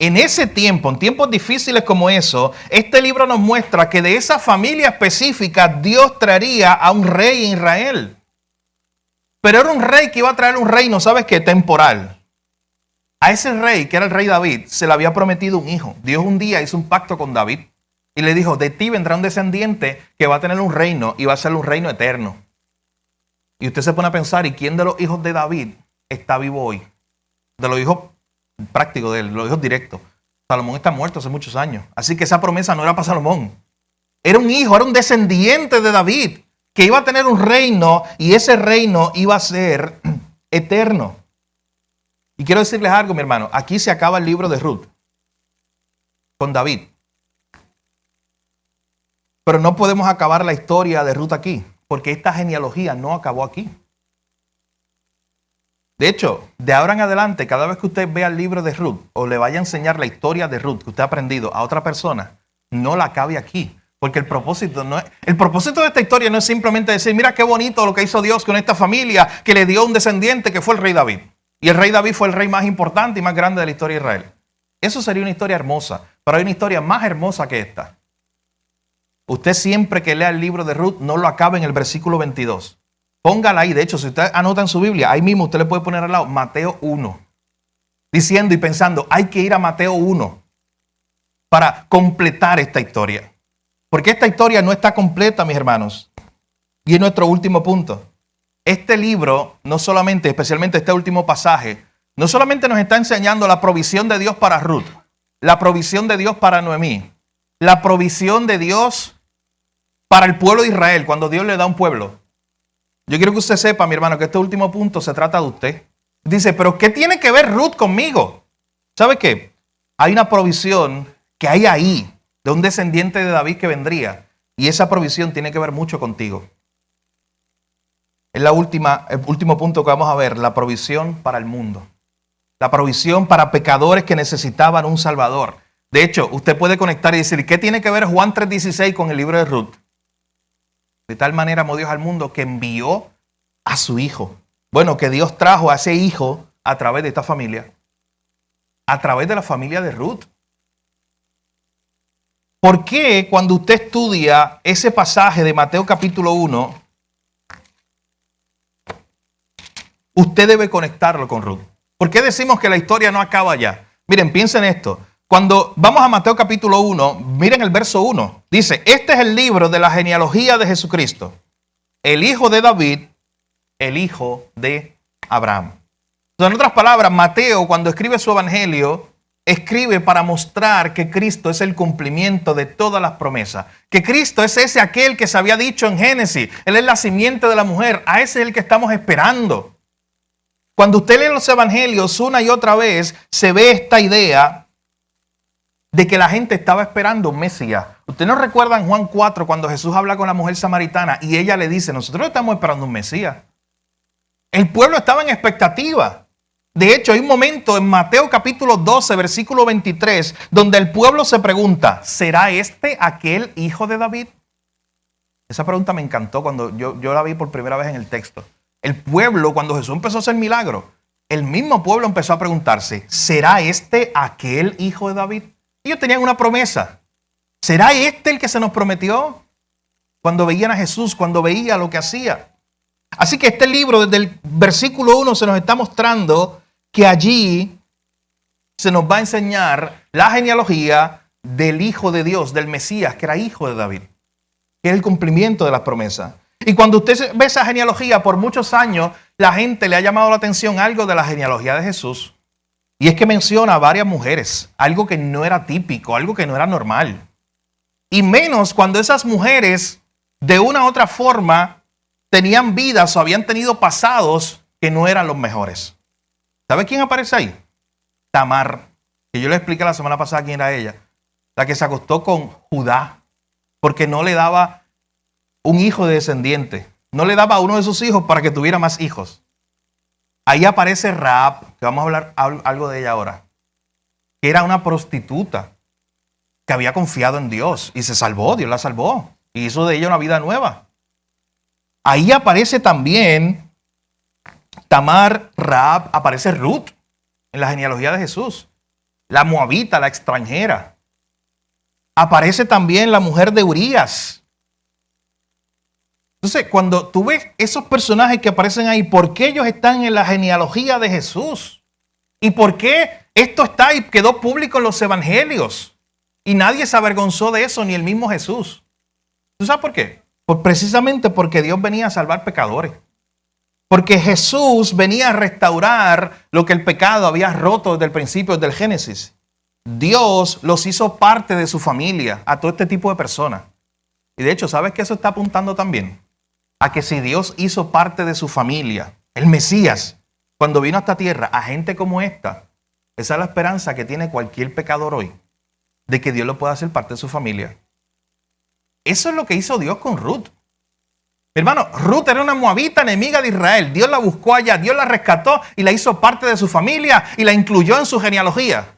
En ese tiempo, en tiempos difíciles como eso, este libro nos muestra que de esa familia específica Dios traería a un rey en Israel. Pero era un rey que iba a traer un reino, ¿sabes qué? Temporal. A ese rey, que era el rey David, se le había prometido un hijo. Dios un día hizo un pacto con David y le dijo, de ti vendrá un descendiente que va a tener un reino y va a ser un reino eterno. Y usted se pone a pensar, ¿y quién de los hijos de David está vivo hoy? De los hijos prácticos de él, los hijos directos. Salomón está muerto hace muchos años. Así que esa promesa no era para Salomón. Era un hijo, era un descendiente de David que iba a tener un reino y ese reino iba a ser eterno. Y quiero decirles algo, mi hermano. Aquí se acaba el libro de Ruth con David. Pero no podemos acabar la historia de Ruth aquí, porque esta genealogía no acabó aquí. De hecho, de ahora en adelante, cada vez que usted vea el libro de Ruth o le vaya a enseñar la historia de Ruth que usted ha aprendido a otra persona, no la acabe aquí. Porque el propósito de esta historia no es simplemente decir, mira qué bonito lo que hizo Dios con esta familia, que le dio un descendiente que fue el rey David. Y el rey David fue el rey más importante y más grande de la historia de Israel. Eso sería una historia hermosa, pero hay una historia más hermosa que esta. Usted siempre que lea el libro de Ruth, no lo acabe en el versículo 22. Póngala ahí. De hecho, si usted anota en su Biblia, ahí mismo usted le puede poner al lado Mateo 1. Diciendo y pensando, hay que ir a Mateo 1 para completar esta historia. Porque esta historia no está completa, mis hermanos. Y es nuestro último punto. Este libro, no solamente, especialmente este último pasaje, no solamente nos está enseñando la provisión de Dios para Ruth, la provisión de Dios para Noemí, la provisión de Dios para el pueblo de Israel, cuando Dios le da un pueblo. Yo quiero que usted sepa, mi hermano, que este último punto se trata de usted. Dice, pero ¿qué tiene que ver Ruth conmigo? ¿Sabe qué? Hay una provisión que hay ahí, de un descendiente de David que vendría, y esa provisión tiene que ver mucho contigo. Es el último punto que vamos a ver, la provisión para el mundo. La provisión para pecadores que necesitaban un Salvador. De hecho, usted puede conectar y decir, ¿qué tiene que ver Juan 3:16 con el libro de Ruth? De tal manera amó Dios al mundo que envió a su hijo. Bueno, que Dios trajo a ese hijo a través de esta familia. A través de la familia de Ruth. ¿Por qué cuando usted estudia ese pasaje de Mateo capítulo 1, usted debe conectarlo con Ruth? ¿Por qué decimos que la historia no acaba ya? Miren, piensen esto. Cuando vamos a Mateo capítulo 1, miren el verso 1. Dice, este es el libro de la genealogía de Jesucristo, el hijo de David, el hijo de Abraham. En otras palabras, Mateo, cuando escribe su evangelio, escribe para mostrar que Cristo es el cumplimiento de todas las promesas. Que Cristo es ese aquel que se había dicho en Génesis. Él es la simiente de la mujer. A ese es el que estamos esperando. Cuando usted lee los evangelios una y otra vez, se ve esta idea de que la gente estaba esperando un Mesías. ¿Usted no recuerda en Juan 4 cuando Jesús habla con la mujer samaritana y ella le dice, nosotros estamos esperando un Mesías? El pueblo estaba en expectativa. De hecho, hay un momento en Mateo capítulo 12, versículo 23, donde el pueblo se pregunta, ¿será este aquel hijo de David? Esa pregunta me encantó cuando yo la vi por primera vez en el texto. El pueblo, cuando Jesús empezó a hacer milagros, el mismo pueblo empezó a preguntarse, ¿será este aquel hijo de David? Ellos tenían una promesa. ¿Será este el que se nos prometió? Cuando veían a Jesús, cuando veía lo que hacía. Así que este libro, desde el versículo 1, se nos está mostrando que allí se nos va a enseñar la genealogía del Hijo de Dios, del Mesías, que era hijo de David, que es el cumplimiento de las promesas. Y cuando usted ve esa genealogía, por muchos años, la gente le ha llamado la atención algo de la genealogía de Jesús. Y es que menciona a varias mujeres, algo que no era típico, algo que no era normal. Y menos cuando esas mujeres, de una u otra forma, tenían vidas o habían tenido pasados que no eran los mejores. ¿Sabe quién aparece ahí? Tamar, que yo le expliqué la semana pasada quién era ella. La que se acostó con Judá, porque no le daba un hijo de descendiente. No le daba a uno de sus hijos para que tuviera más hijos. Ahí aparece Rahab, que vamos a hablar algo de ella ahora, que era una prostituta, que había confiado en Dios y se salvó, Dios la salvó, y hizo de ella una vida nueva. Ahí aparece también Tamar, Rahab, aparece Ruth en la genealogía de Jesús. La moabita, la extranjera. Aparece también la mujer de Urías. Entonces, cuando tú ves esos personajes que aparecen ahí, ¿por qué ellos están en la genealogía de Jesús? ¿Y por qué esto está y quedó público en los evangelios? Y nadie se avergonzó de eso, ni el mismo Jesús. ¿Tú sabes por qué? Precisamente porque Dios venía a salvar pecadores. Porque Jesús venía a restaurar lo que el pecado había roto desde el principio, desde el Génesis. Dios los hizo parte de su familia, a todo este tipo de personas. Y de hecho, ¿sabes qué eso está apuntando también? A que si Dios hizo parte de su familia, el Mesías, cuando vino a esta tierra, a gente como esta, esa es la esperanza que tiene cualquier pecador hoy, de que Dios lo pueda hacer parte de su familia. Eso es lo que hizo Dios con Ruth. Hermano, Ruth era una moabita enemiga de Israel. Dios la buscó allá, Dios la rescató y la hizo parte de su familia y la incluyó en su genealogía.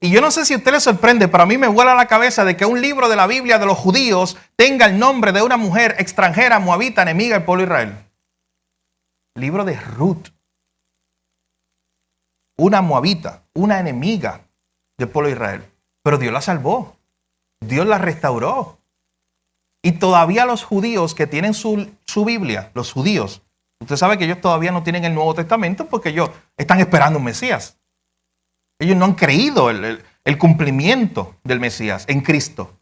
Y yo no sé si a usted le sorprende, pero a mí me vuela la cabeza de que un libro de la Biblia de los judíos tenga el nombre de una mujer extranjera, moabita, enemiga del pueblo de Israel. Libro de Ruth. Una moabita, una enemiga del pueblo de Israel. Pero Dios la salvó. Dios la restauró. Y todavía los judíos que tienen su Biblia, los judíos, usted sabe que ellos todavía no tienen el Nuevo Testamento porque ellos están esperando un Mesías. Ellos no han creído el cumplimiento del Mesías en Cristo.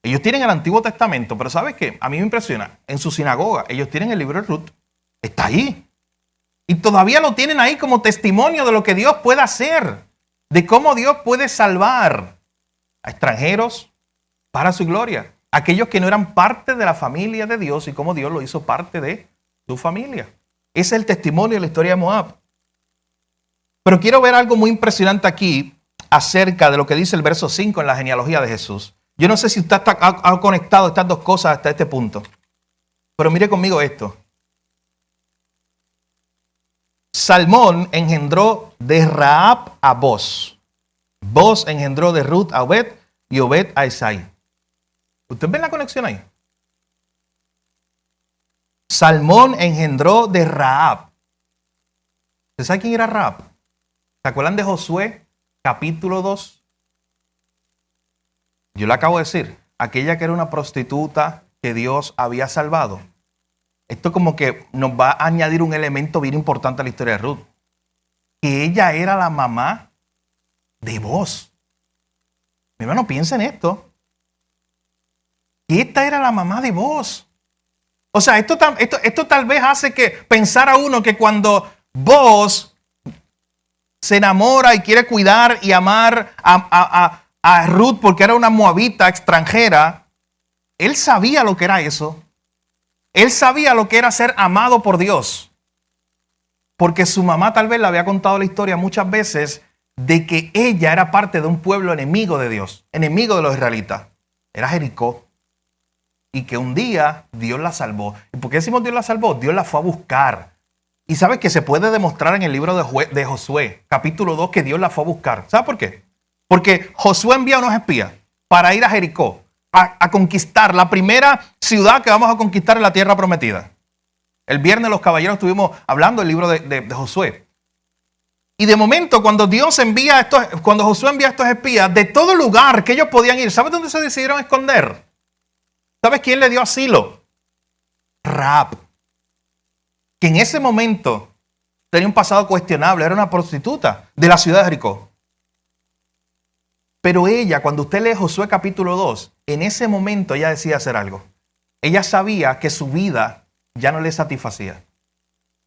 Ellos tienen el Antiguo Testamento, pero ¿sabes qué? A mí me impresiona. En su sinagoga, ellos tienen el libro de Ruth. Está ahí. Y todavía lo tienen ahí como testimonio de lo que Dios puede hacer. De cómo Dios puede salvar a extranjeros para su gloria. Aquellos que no eran parte de la familia de Dios y cómo Dios lo hizo parte de su familia. Ese es el testimonio de la historia de Moab. Pero quiero ver algo muy impresionante aquí acerca de lo que dice el verso 5 en la genealogía de Jesús. Yo no sé si usted ha conectado estas dos cosas hasta este punto. Pero mire conmigo esto. Salmón engendró de Rahab a Boz. Booz engendró de Ruth a Obed y Obed a Isaí. ¿Usted ve la conexión ahí? Salmón engendró de Rahab. ¿Usted sabe quién era Rahab? ¿Se acuerdan de Josué, capítulo 2? Yo le acabo de decir, aquella que era una prostituta que Dios había salvado. Esto como que nos va a añadir un elemento bien importante a la historia de Ruth. Que ella era la mamá de Booz. Mi hermano, piensa en esto. Que esta era la mamá de Booz. O sea, esto tal vez hace que pensar a uno que cuando Booz se enamora y quiere cuidar y amar a Ruth porque era una moabita extranjera, él sabía lo que era eso. Él sabía lo que era ser amado por Dios. Porque su mamá tal vez le había contado la historia muchas veces de que ella era parte de un pueblo enemigo de Dios, enemigo de los israelitas. Era Jericó. Y que un día Dios la salvó. ¿Y por qué decimos Dios la salvó? Dios la fue a buscar. Y sabes que se puede demostrar en el libro de Josué, capítulo 2, que Dios la fue a buscar. ¿Sabes por qué? Porque Josué envía a unos espías para ir a Jericó, a conquistar la primera ciudad que vamos a conquistar en la tierra prometida. El viernes los caballeros estuvimos hablando del libro de Josué. Y de momento, cuando Josué envía a estos espías, de todo lugar que ellos podían ir, ¿sabes dónde se decidieron esconder? ¿Sabes quién le dio asilo? Rahab. Que en ese momento tenía un pasado cuestionable, era una prostituta de la ciudad de Jericó. Pero ella, cuando usted lee Josué capítulo 2, en ese momento ella decía hacer algo. Ella sabía que su vida ya no le satisfacía.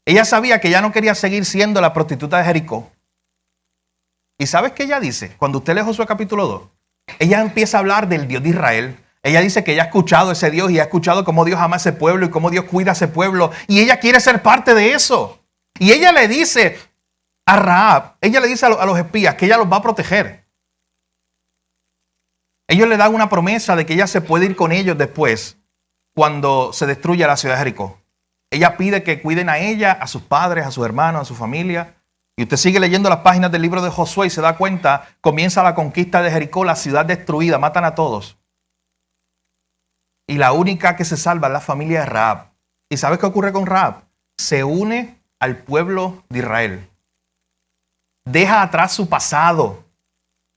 Ella sabía que ya no quería seguir siendo la prostituta de Jericó. ¿Y sabes qué ella dice? Cuando usted lee Josué capítulo 2, ella empieza a hablar del Dios de Israel. Ella dice que ella ha escuchado ese Dios y ha escuchado cómo Dios ama a ese pueblo y cómo Dios cuida a ese pueblo. Y ella quiere ser parte de eso. Y ella le dice a Rahab, ella le dice a los espías que ella los va a proteger. Ellos le dan una promesa de que ella se puede ir con ellos después, cuando se destruya la ciudad de Jericó. Ella pide que cuiden a ella, a sus padres, a sus hermanos, a su familia. Y usted sigue leyendo las páginas del libro de Josué y se da cuenta, comienza la conquista de Jericó, la ciudad destruida, matan a todos. Y la única que se salva es la familia de Rahab. ¿Y sabes qué ocurre con Rahab? Se une al pueblo de Israel. Deja atrás su pasado.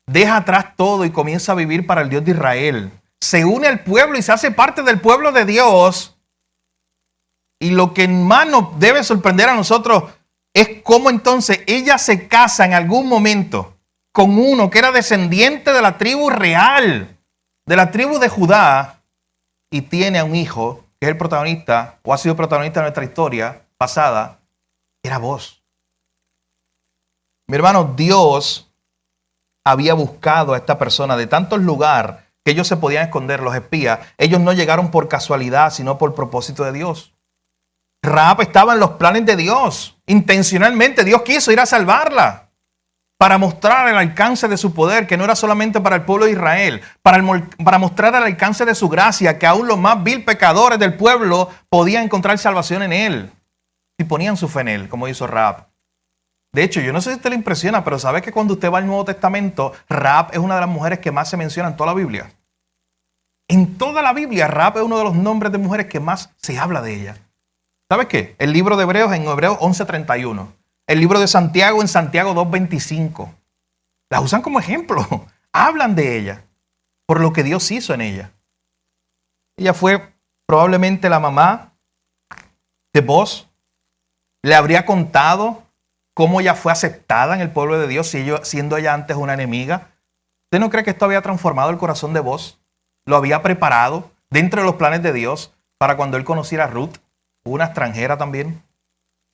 Deja atrás todo y comienza a vivir para el Dios de Israel. Se une al pueblo y se hace parte del pueblo de Dios. Y lo que más nos debe sorprender a nosotros es cómo entonces ella se casa en algún momento con uno que era descendiente de la tribu real, de la tribu de Judá, y tiene a un hijo que es el protagonista, o ha sido protagonista de nuestra historia pasada, era Booz. Mi hermano, Dios había buscado a esta persona de tantos lugares que ellos se podían esconder, los espías. Ellos no llegaron por casualidad, sino por propósito de Dios. Rahab estaba en los planes de Dios. Intencionalmente Dios quiso ir a salvarla para mostrar el alcance de su poder, que no era solamente para el pueblo de Israel, para mostrar el alcance de su gracia, que aún los más vil pecadores del pueblo podían encontrar salvación en él, si ponían su fe en él, como hizo Rahab. De hecho, yo no sé si te le impresiona, pero sabes que cuando usted va al Nuevo Testamento, Rahab es una de las mujeres que más se menciona en toda la Biblia. En toda la Biblia, Rahab es uno de los nombres de mujeres que más se habla de ella. ¿Sabes qué? El libro de Hebreos en Hebreos 11:31. El libro de Santiago en Santiago 2:25. La usan como ejemplo. Hablan de ella por lo que Dios hizo en ella. Ella fue probablemente la mamá de Booz. Le habría contado cómo ella fue aceptada en el pueblo de Dios siendo ella antes una enemiga. ¿Usted no cree que esto había transformado el corazón de Booz? Lo había preparado dentro de los planes de Dios para cuando él conociera a Ruth, una extranjera también,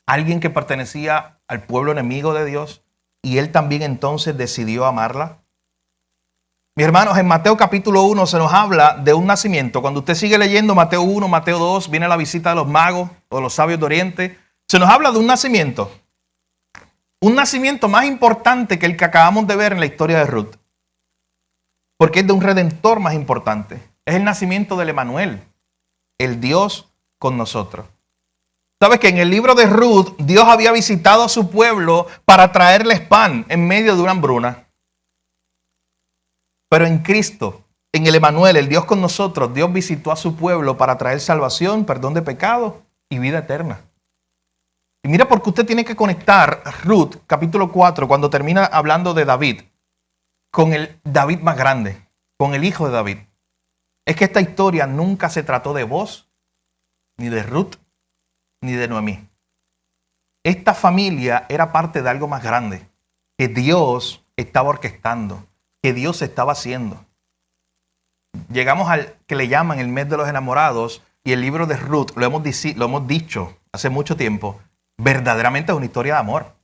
alguien que pertenecía al pueblo enemigo de Dios, y él también entonces decidió amarla. Mis hermanos, en Mateo capítulo 1 se nos habla de un nacimiento. Cuando usted sigue leyendo Mateo 1, Mateo 2, viene la visita de los magos o los sabios de Oriente, se nos habla de un nacimiento. Un nacimiento más importante que el que acabamos de ver en la historia de Ruth. Porque es de un redentor más importante. Es el nacimiento del Emanuel, el Dios con nosotros. ¿Sabes que en el libro de Ruth, Dios había visitado a su pueblo para traerles pan en medio de una hambruna? Pero en Cristo, en el Emanuel, el Dios con nosotros, Dios visitó a su pueblo para traer salvación, perdón de pecado y vida eterna. Y mira por qué usted tiene que conectar Ruth, capítulo 4, cuando termina hablando de David, con el David más grande, con el hijo de David. Es que esta historia nunca se trató de Boaz, ni de Ruth, ni de Noemí. Esta familia era parte de algo más grande, que Dios estaba orquestando, que Dios estaba haciendo. Llegamos al que le llaman el mes de los enamorados, y el libro de Ruth, lo hemos dicho hace mucho tiempo, verdaderamente es una historia de amor.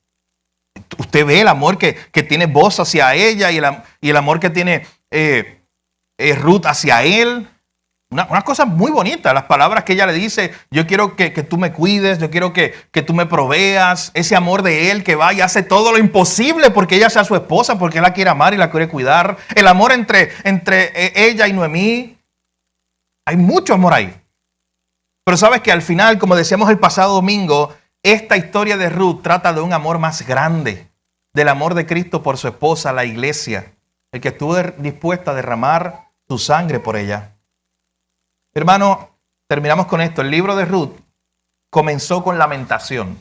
Usted ve el amor que tiene Boaz hacia ella y el amor que tiene Ruth hacia él. Una cosa muy bonita, las palabras que ella le dice: yo quiero que tú me cuides, yo quiero que tú me proveas. Ese amor de él que va y hace todo lo imposible porque ella sea su esposa, porque él la quiere amar y la quiere cuidar. El amor entre ella y Noemí. Hay mucho amor ahí. Pero sabes que al final, como decíamos el pasado domingo, esta historia de Ruth trata de un amor más grande, del amor de Cristo por su esposa, la iglesia, el que estuvo dispuesto a derramar su sangre por ella. Hermano, terminamos con esto. El libro de Ruth comenzó con lamentación.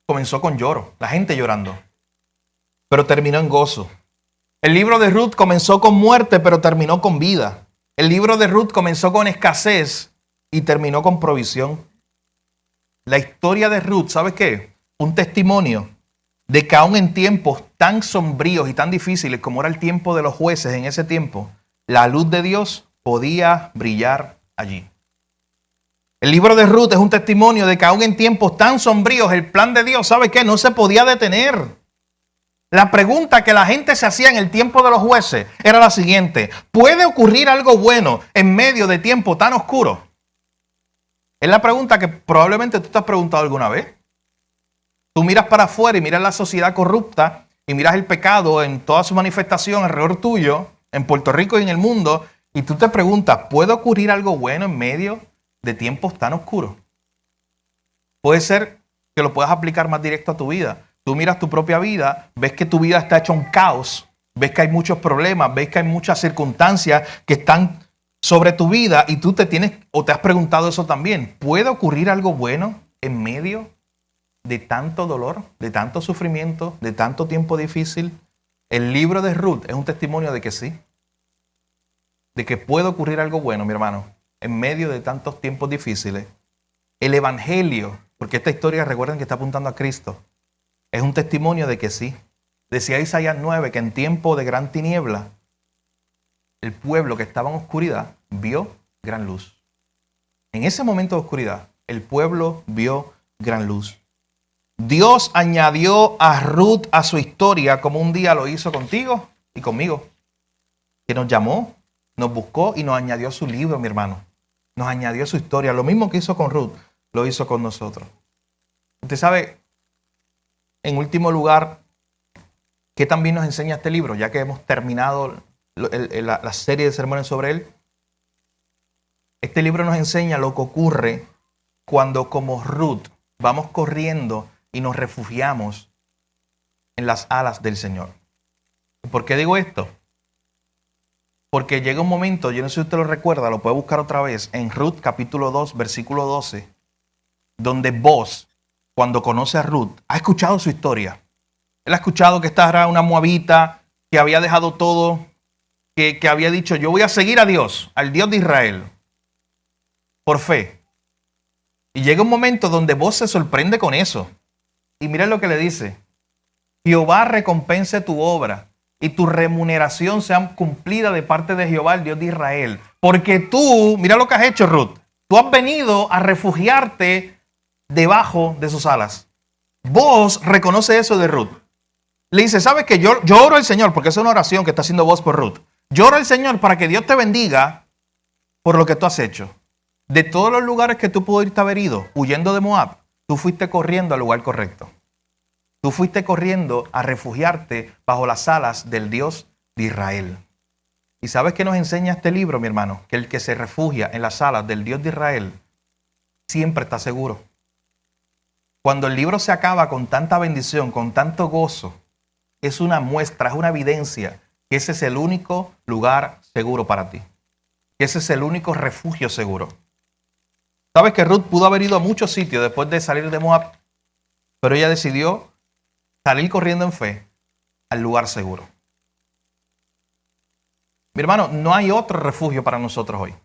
Comenzó con lloro, la gente llorando, pero terminó en gozo. El libro de Ruth comenzó con muerte, pero terminó con vida. El libro de Ruth comenzó con escasez y terminó con provisión. La historia de Ruth, ¿sabes qué? Un testimonio de que aún en tiempos tan sombríos y tan difíciles como era el tiempo de los jueces en ese tiempo, la luz de Dios podía brillar allí. El libro de Ruth es un testimonio de que aún en tiempos tan sombríos el plan de Dios, ¿sabe qué? No se podía detener. La pregunta que la gente se hacía en el tiempo de los jueces era la siguiente: ¿puede ocurrir algo bueno en medio de tiempo tan oscuro? Es la pregunta que probablemente tú te has preguntado alguna vez. Tú miras para afuera y miras la sociedad corrupta y miras el pecado en toda su manifestación alrededor tuyo, en Puerto Rico y en el mundo, y tú te preguntas: ¿puede ocurrir algo bueno en medio de tiempos tan oscuros? Puede ser que lo puedas aplicar más directo a tu vida. Tú miras tu propia vida, ves que tu vida está hecha un caos, ves que hay muchos problemas, ves que hay muchas circunstancias que están sobre tu vida y tú te has preguntado eso también. ¿Puede ocurrir algo bueno en medio de tanto dolor, de tanto sufrimiento, de tanto tiempo difícil? El libro de Ruth es un testimonio de que sí. De que puede ocurrir algo bueno, mi hermano, en medio de tantos tiempos difíciles. El Evangelio, porque esta historia, recuerden que está apuntando a Cristo, es un testimonio de que sí. Decía Isaías 9 que en tiempo de gran tiniebla, el pueblo que estaba en oscuridad vio gran luz. En ese momento de oscuridad, el pueblo vio gran luz. Dios añadió a Ruth a su historia como un día lo hizo contigo y conmigo. Que nos llamó, nos buscó y nos añadió a su libro, mi hermano. Nos añadió a su historia. Lo mismo que hizo con Ruth, lo hizo con nosotros. Usted sabe, en último lugar, ¿qué también nos enseña este libro? Ya que hemos terminado la serie de sermones sobre él. Este libro nos enseña lo que ocurre cuando, como Ruth, vamos corriendo y nos refugiamos en las alas del Señor. ¿Por qué digo esto? Porque llega un momento, yo no sé si usted lo recuerda, lo puede buscar otra vez, en Ruth capítulo 2, versículo 12, donde Boaz, cuando conoce a Ruth, ha escuchado su historia. Él ha escuchado que esta era una moabita que había dejado todo, que había dicho: yo voy a seguir a Dios, al Dios de Israel, por fe. Y llega un momento donde Boaz se sorprende con eso. Y miren lo que le dice: Jehová recompense tu obra y tu remuneración sea cumplida de parte de Jehová, el Dios de Israel. Porque tú, mira lo que has hecho, Ruth, tú has venido a refugiarte debajo de sus alas. Boaz reconoce eso de Ruth. Le dice: ¿sabes qué? Yo oro al Señor, porque es una oración que está haciendo Boaz por Ruth. Yo oro al Señor para que Dios te bendiga por lo que tú has hecho. De todos los lugares que tú pudiste haber ido, huyendo de Moab, tú fuiste corriendo al lugar correcto. Tú fuiste corriendo a refugiarte bajo las alas del Dios de Israel. ¿Y sabes qué nos enseña este libro, mi hermano? Que el que se refugia en las alas del Dios de Israel siempre está seguro. Cuando el libro se acaba con tanta bendición, con tanto gozo, es una muestra, es una evidencia que ese es el único lugar seguro para ti. Que ese es el único refugio seguro. Sabes que Ruth pudo haber ido a muchos sitios después de salir de Moab, pero ella decidió salir corriendo en fe al lugar seguro. Mi hermano, no hay otro refugio para nosotros hoy.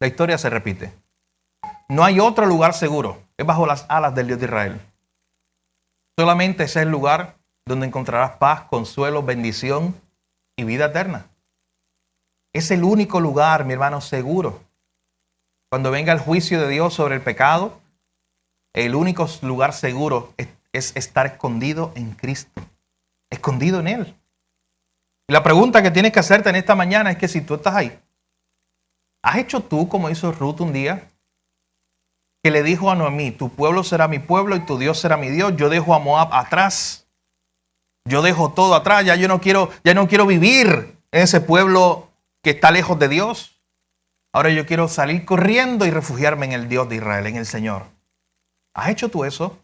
La historia se repite. No hay otro lugar seguro. Es bajo las alas del Dios de Israel. Solamente ese es el lugar donde encontrarás paz, consuelo, bendición y vida eterna. Es el único lugar, mi hermano, seguro. Cuando venga el juicio de Dios sobre el pecado, el único lugar seguro es estar escondido en Cristo. Escondido en Él. Y la pregunta que tienes que hacerte en esta mañana es que si tú estás ahí, ¿has hecho tú como hizo Ruth un día? Que le dijo a Noemí, tu pueblo será mi pueblo y tu Dios será mi Dios. Yo dejo a Moab atrás. Yo dejo todo atrás. Ya no quiero vivir en ese pueblo que está lejos de Dios. Ahora yo quiero salir corriendo y refugiarme en el Dios de Israel, en el Señor. ¿Has hecho tú eso?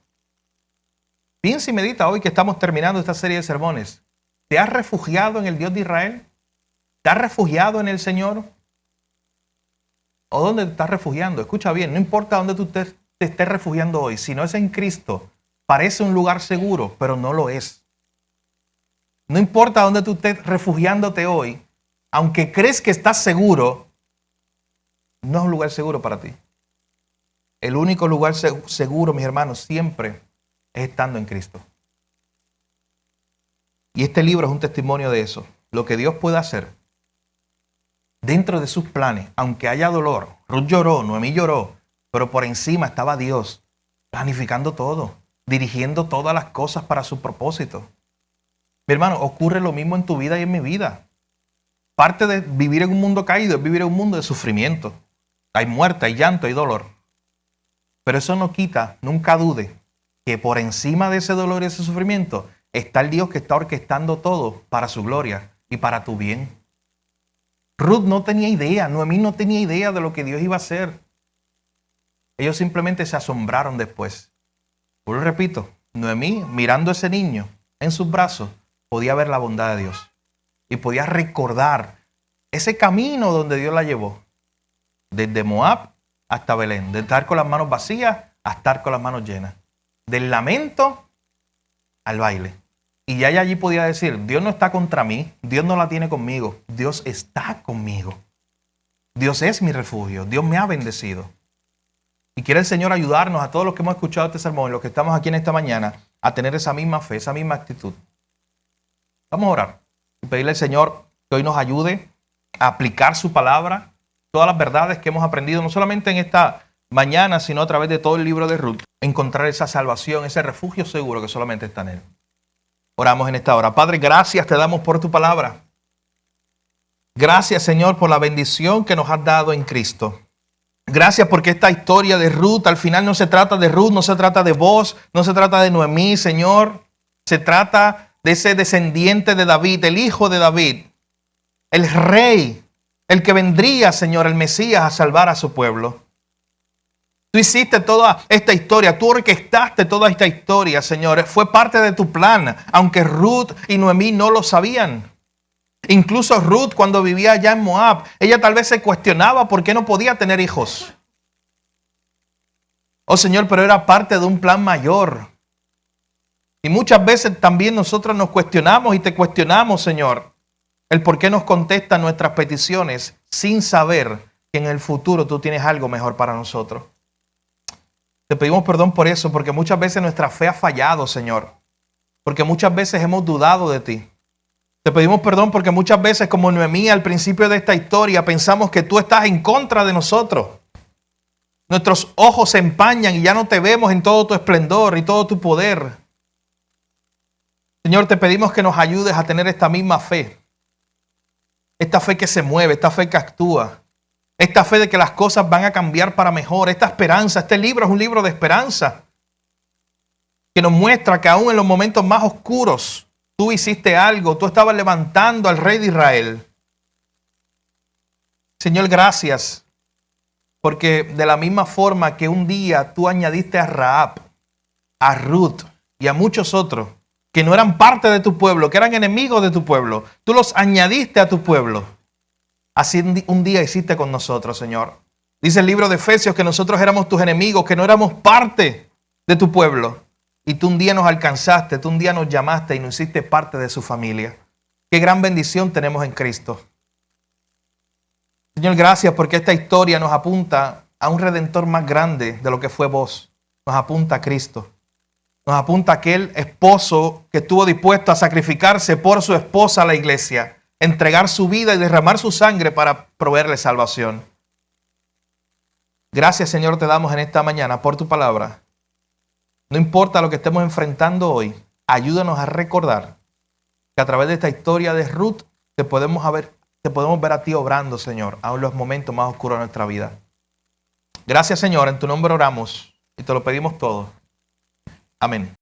Piensa y medita hoy que estamos terminando esta serie de sermones. ¿Te has refugiado en el Dios de Israel? ¿Te has refugiado en el Señor? ¿O dónde te estás refugiando? Escucha bien, no importa dónde tú te estés refugiando hoy. Si no es en Cristo, parece un lugar seguro, pero no lo es. No importa dónde tú estés refugiándote hoy, aunque crees que estás seguro, no es un lugar seguro para ti. El único lugar seguro, mis hermanos, siempre es estando en Cristo. Y este libro es un testimonio de eso. Lo que Dios puede hacer dentro de sus planes, aunque haya dolor. Ruth lloró, Noemí lloró, pero por encima estaba Dios planificando todo, dirigiendo todas las cosas para su propósito. Mi hermano, ocurre lo mismo en tu vida y en mi vida. Parte de vivir en un mundo caído es vivir en un mundo de sufrimiento. Hay muerte, hay llanto, hay dolor. Pero eso no quita, nunca dude, que por encima de ese dolor y ese sufrimiento está el Dios que está orquestando todo para su gloria y para tu bien. Ruth no tenía idea, Noemí no tenía idea de lo que Dios iba a hacer. Ellos simplemente se asombraron después. Yo lo repito, Noemí, mirando a ese niño en sus brazos, podía ver la bondad de Dios. Y podía recordar ese camino donde Dios la llevó. Desde Moab hasta Belén. De estar con las manos vacías a estar con las manos llenas. Del lamento al baile. Y ya ella allí podía decir, Dios no está contra mí, Dios no la tiene conmigo, Dios está conmigo. Dios es mi refugio, Dios me ha bendecido. Y quiere el Señor ayudarnos a todos los que hemos escuchado este sermón, los que estamos aquí en esta mañana, a tener esa misma fe, esa misma actitud. Vamos a orar y pedirle al Señor que hoy nos ayude a aplicar su palabra, todas las verdades que hemos aprendido, no solamente en esta mañana, sino a través de todo el libro de Ruth, encontrar esa salvación, ese refugio seguro que solamente está en Él. Oramos en esta hora. Padre, gracias te damos por tu palabra. Gracias, Señor, por la bendición que nos has dado en Cristo. Gracias porque esta historia de Ruth, al final no se trata de Ruth, no se trata de vos, no se trata de Noemí, Señor. Se trata de ese descendiente de David, el hijo de David, el rey, el que vendría, Señor, el Mesías a salvar a su pueblo. Tú hiciste toda esta historia, tú orquestaste toda esta historia, Señor. Fue parte de tu plan, aunque Ruth y Noemí no lo sabían. Incluso Ruth, cuando vivía allá en Moab, ella tal vez se cuestionaba por qué no podía tener hijos. Oh Señor, pero era parte de un plan mayor. Y muchas veces también nosotros nos cuestionamos y te cuestionamos, Señor, el por qué nos contestan nuestras peticiones sin saber que en el futuro tú tienes algo mejor para nosotros. Te pedimos perdón por eso, porque muchas veces nuestra fe ha fallado, Señor. Porque muchas veces hemos dudado de ti. Te pedimos perdón porque muchas veces, como Noemí al principio de esta historia, pensamos que tú estás en contra de nosotros. Nuestros ojos se empañan y ya no te vemos en todo tu esplendor y todo tu poder. Señor, te pedimos que nos ayudes a tener esta misma fe. Esta fe que se mueve, esta fe que actúa. Esta fe de que las cosas van a cambiar para mejor. Esta esperanza, este libro es un libro de esperanza. Que nos muestra que aún en los momentos más oscuros, tú hiciste algo. Tú estabas levantando al rey de Israel. Señor, gracias. Porque de la misma forma que un día tú añadiste a Rahab, a Ruth y a muchos otros, que no eran parte de tu pueblo, que eran enemigos de tu pueblo. Tú los añadiste a tu pueblo. Así un día hiciste con nosotros, Señor. Dice el libro de Efesios que nosotros éramos tus enemigos, que no éramos parte de tu pueblo. Y tú un día nos alcanzaste, tú un día nos llamaste y nos hiciste parte de su familia. Qué gran bendición tenemos en Cristo. Señor, gracias porque esta historia nos apunta a un Redentor más grande de lo que fue vos. Nos apunta a Cristo. Nos apunta a aquel esposo que estuvo dispuesto a sacrificarse por su esposa a la iglesia, entregar su vida y derramar su sangre para proveerle salvación. Gracias, Señor, te damos en esta mañana por tu palabra. No importa lo que estemos enfrentando hoy, ayúdanos a recordar que a través de esta historia de Ruth te podemos ver a ti obrando, Señor, aún en los momentos más oscuros de nuestra vida. Gracias, Señor, en tu nombre oramos y te lo pedimos todo. Amén.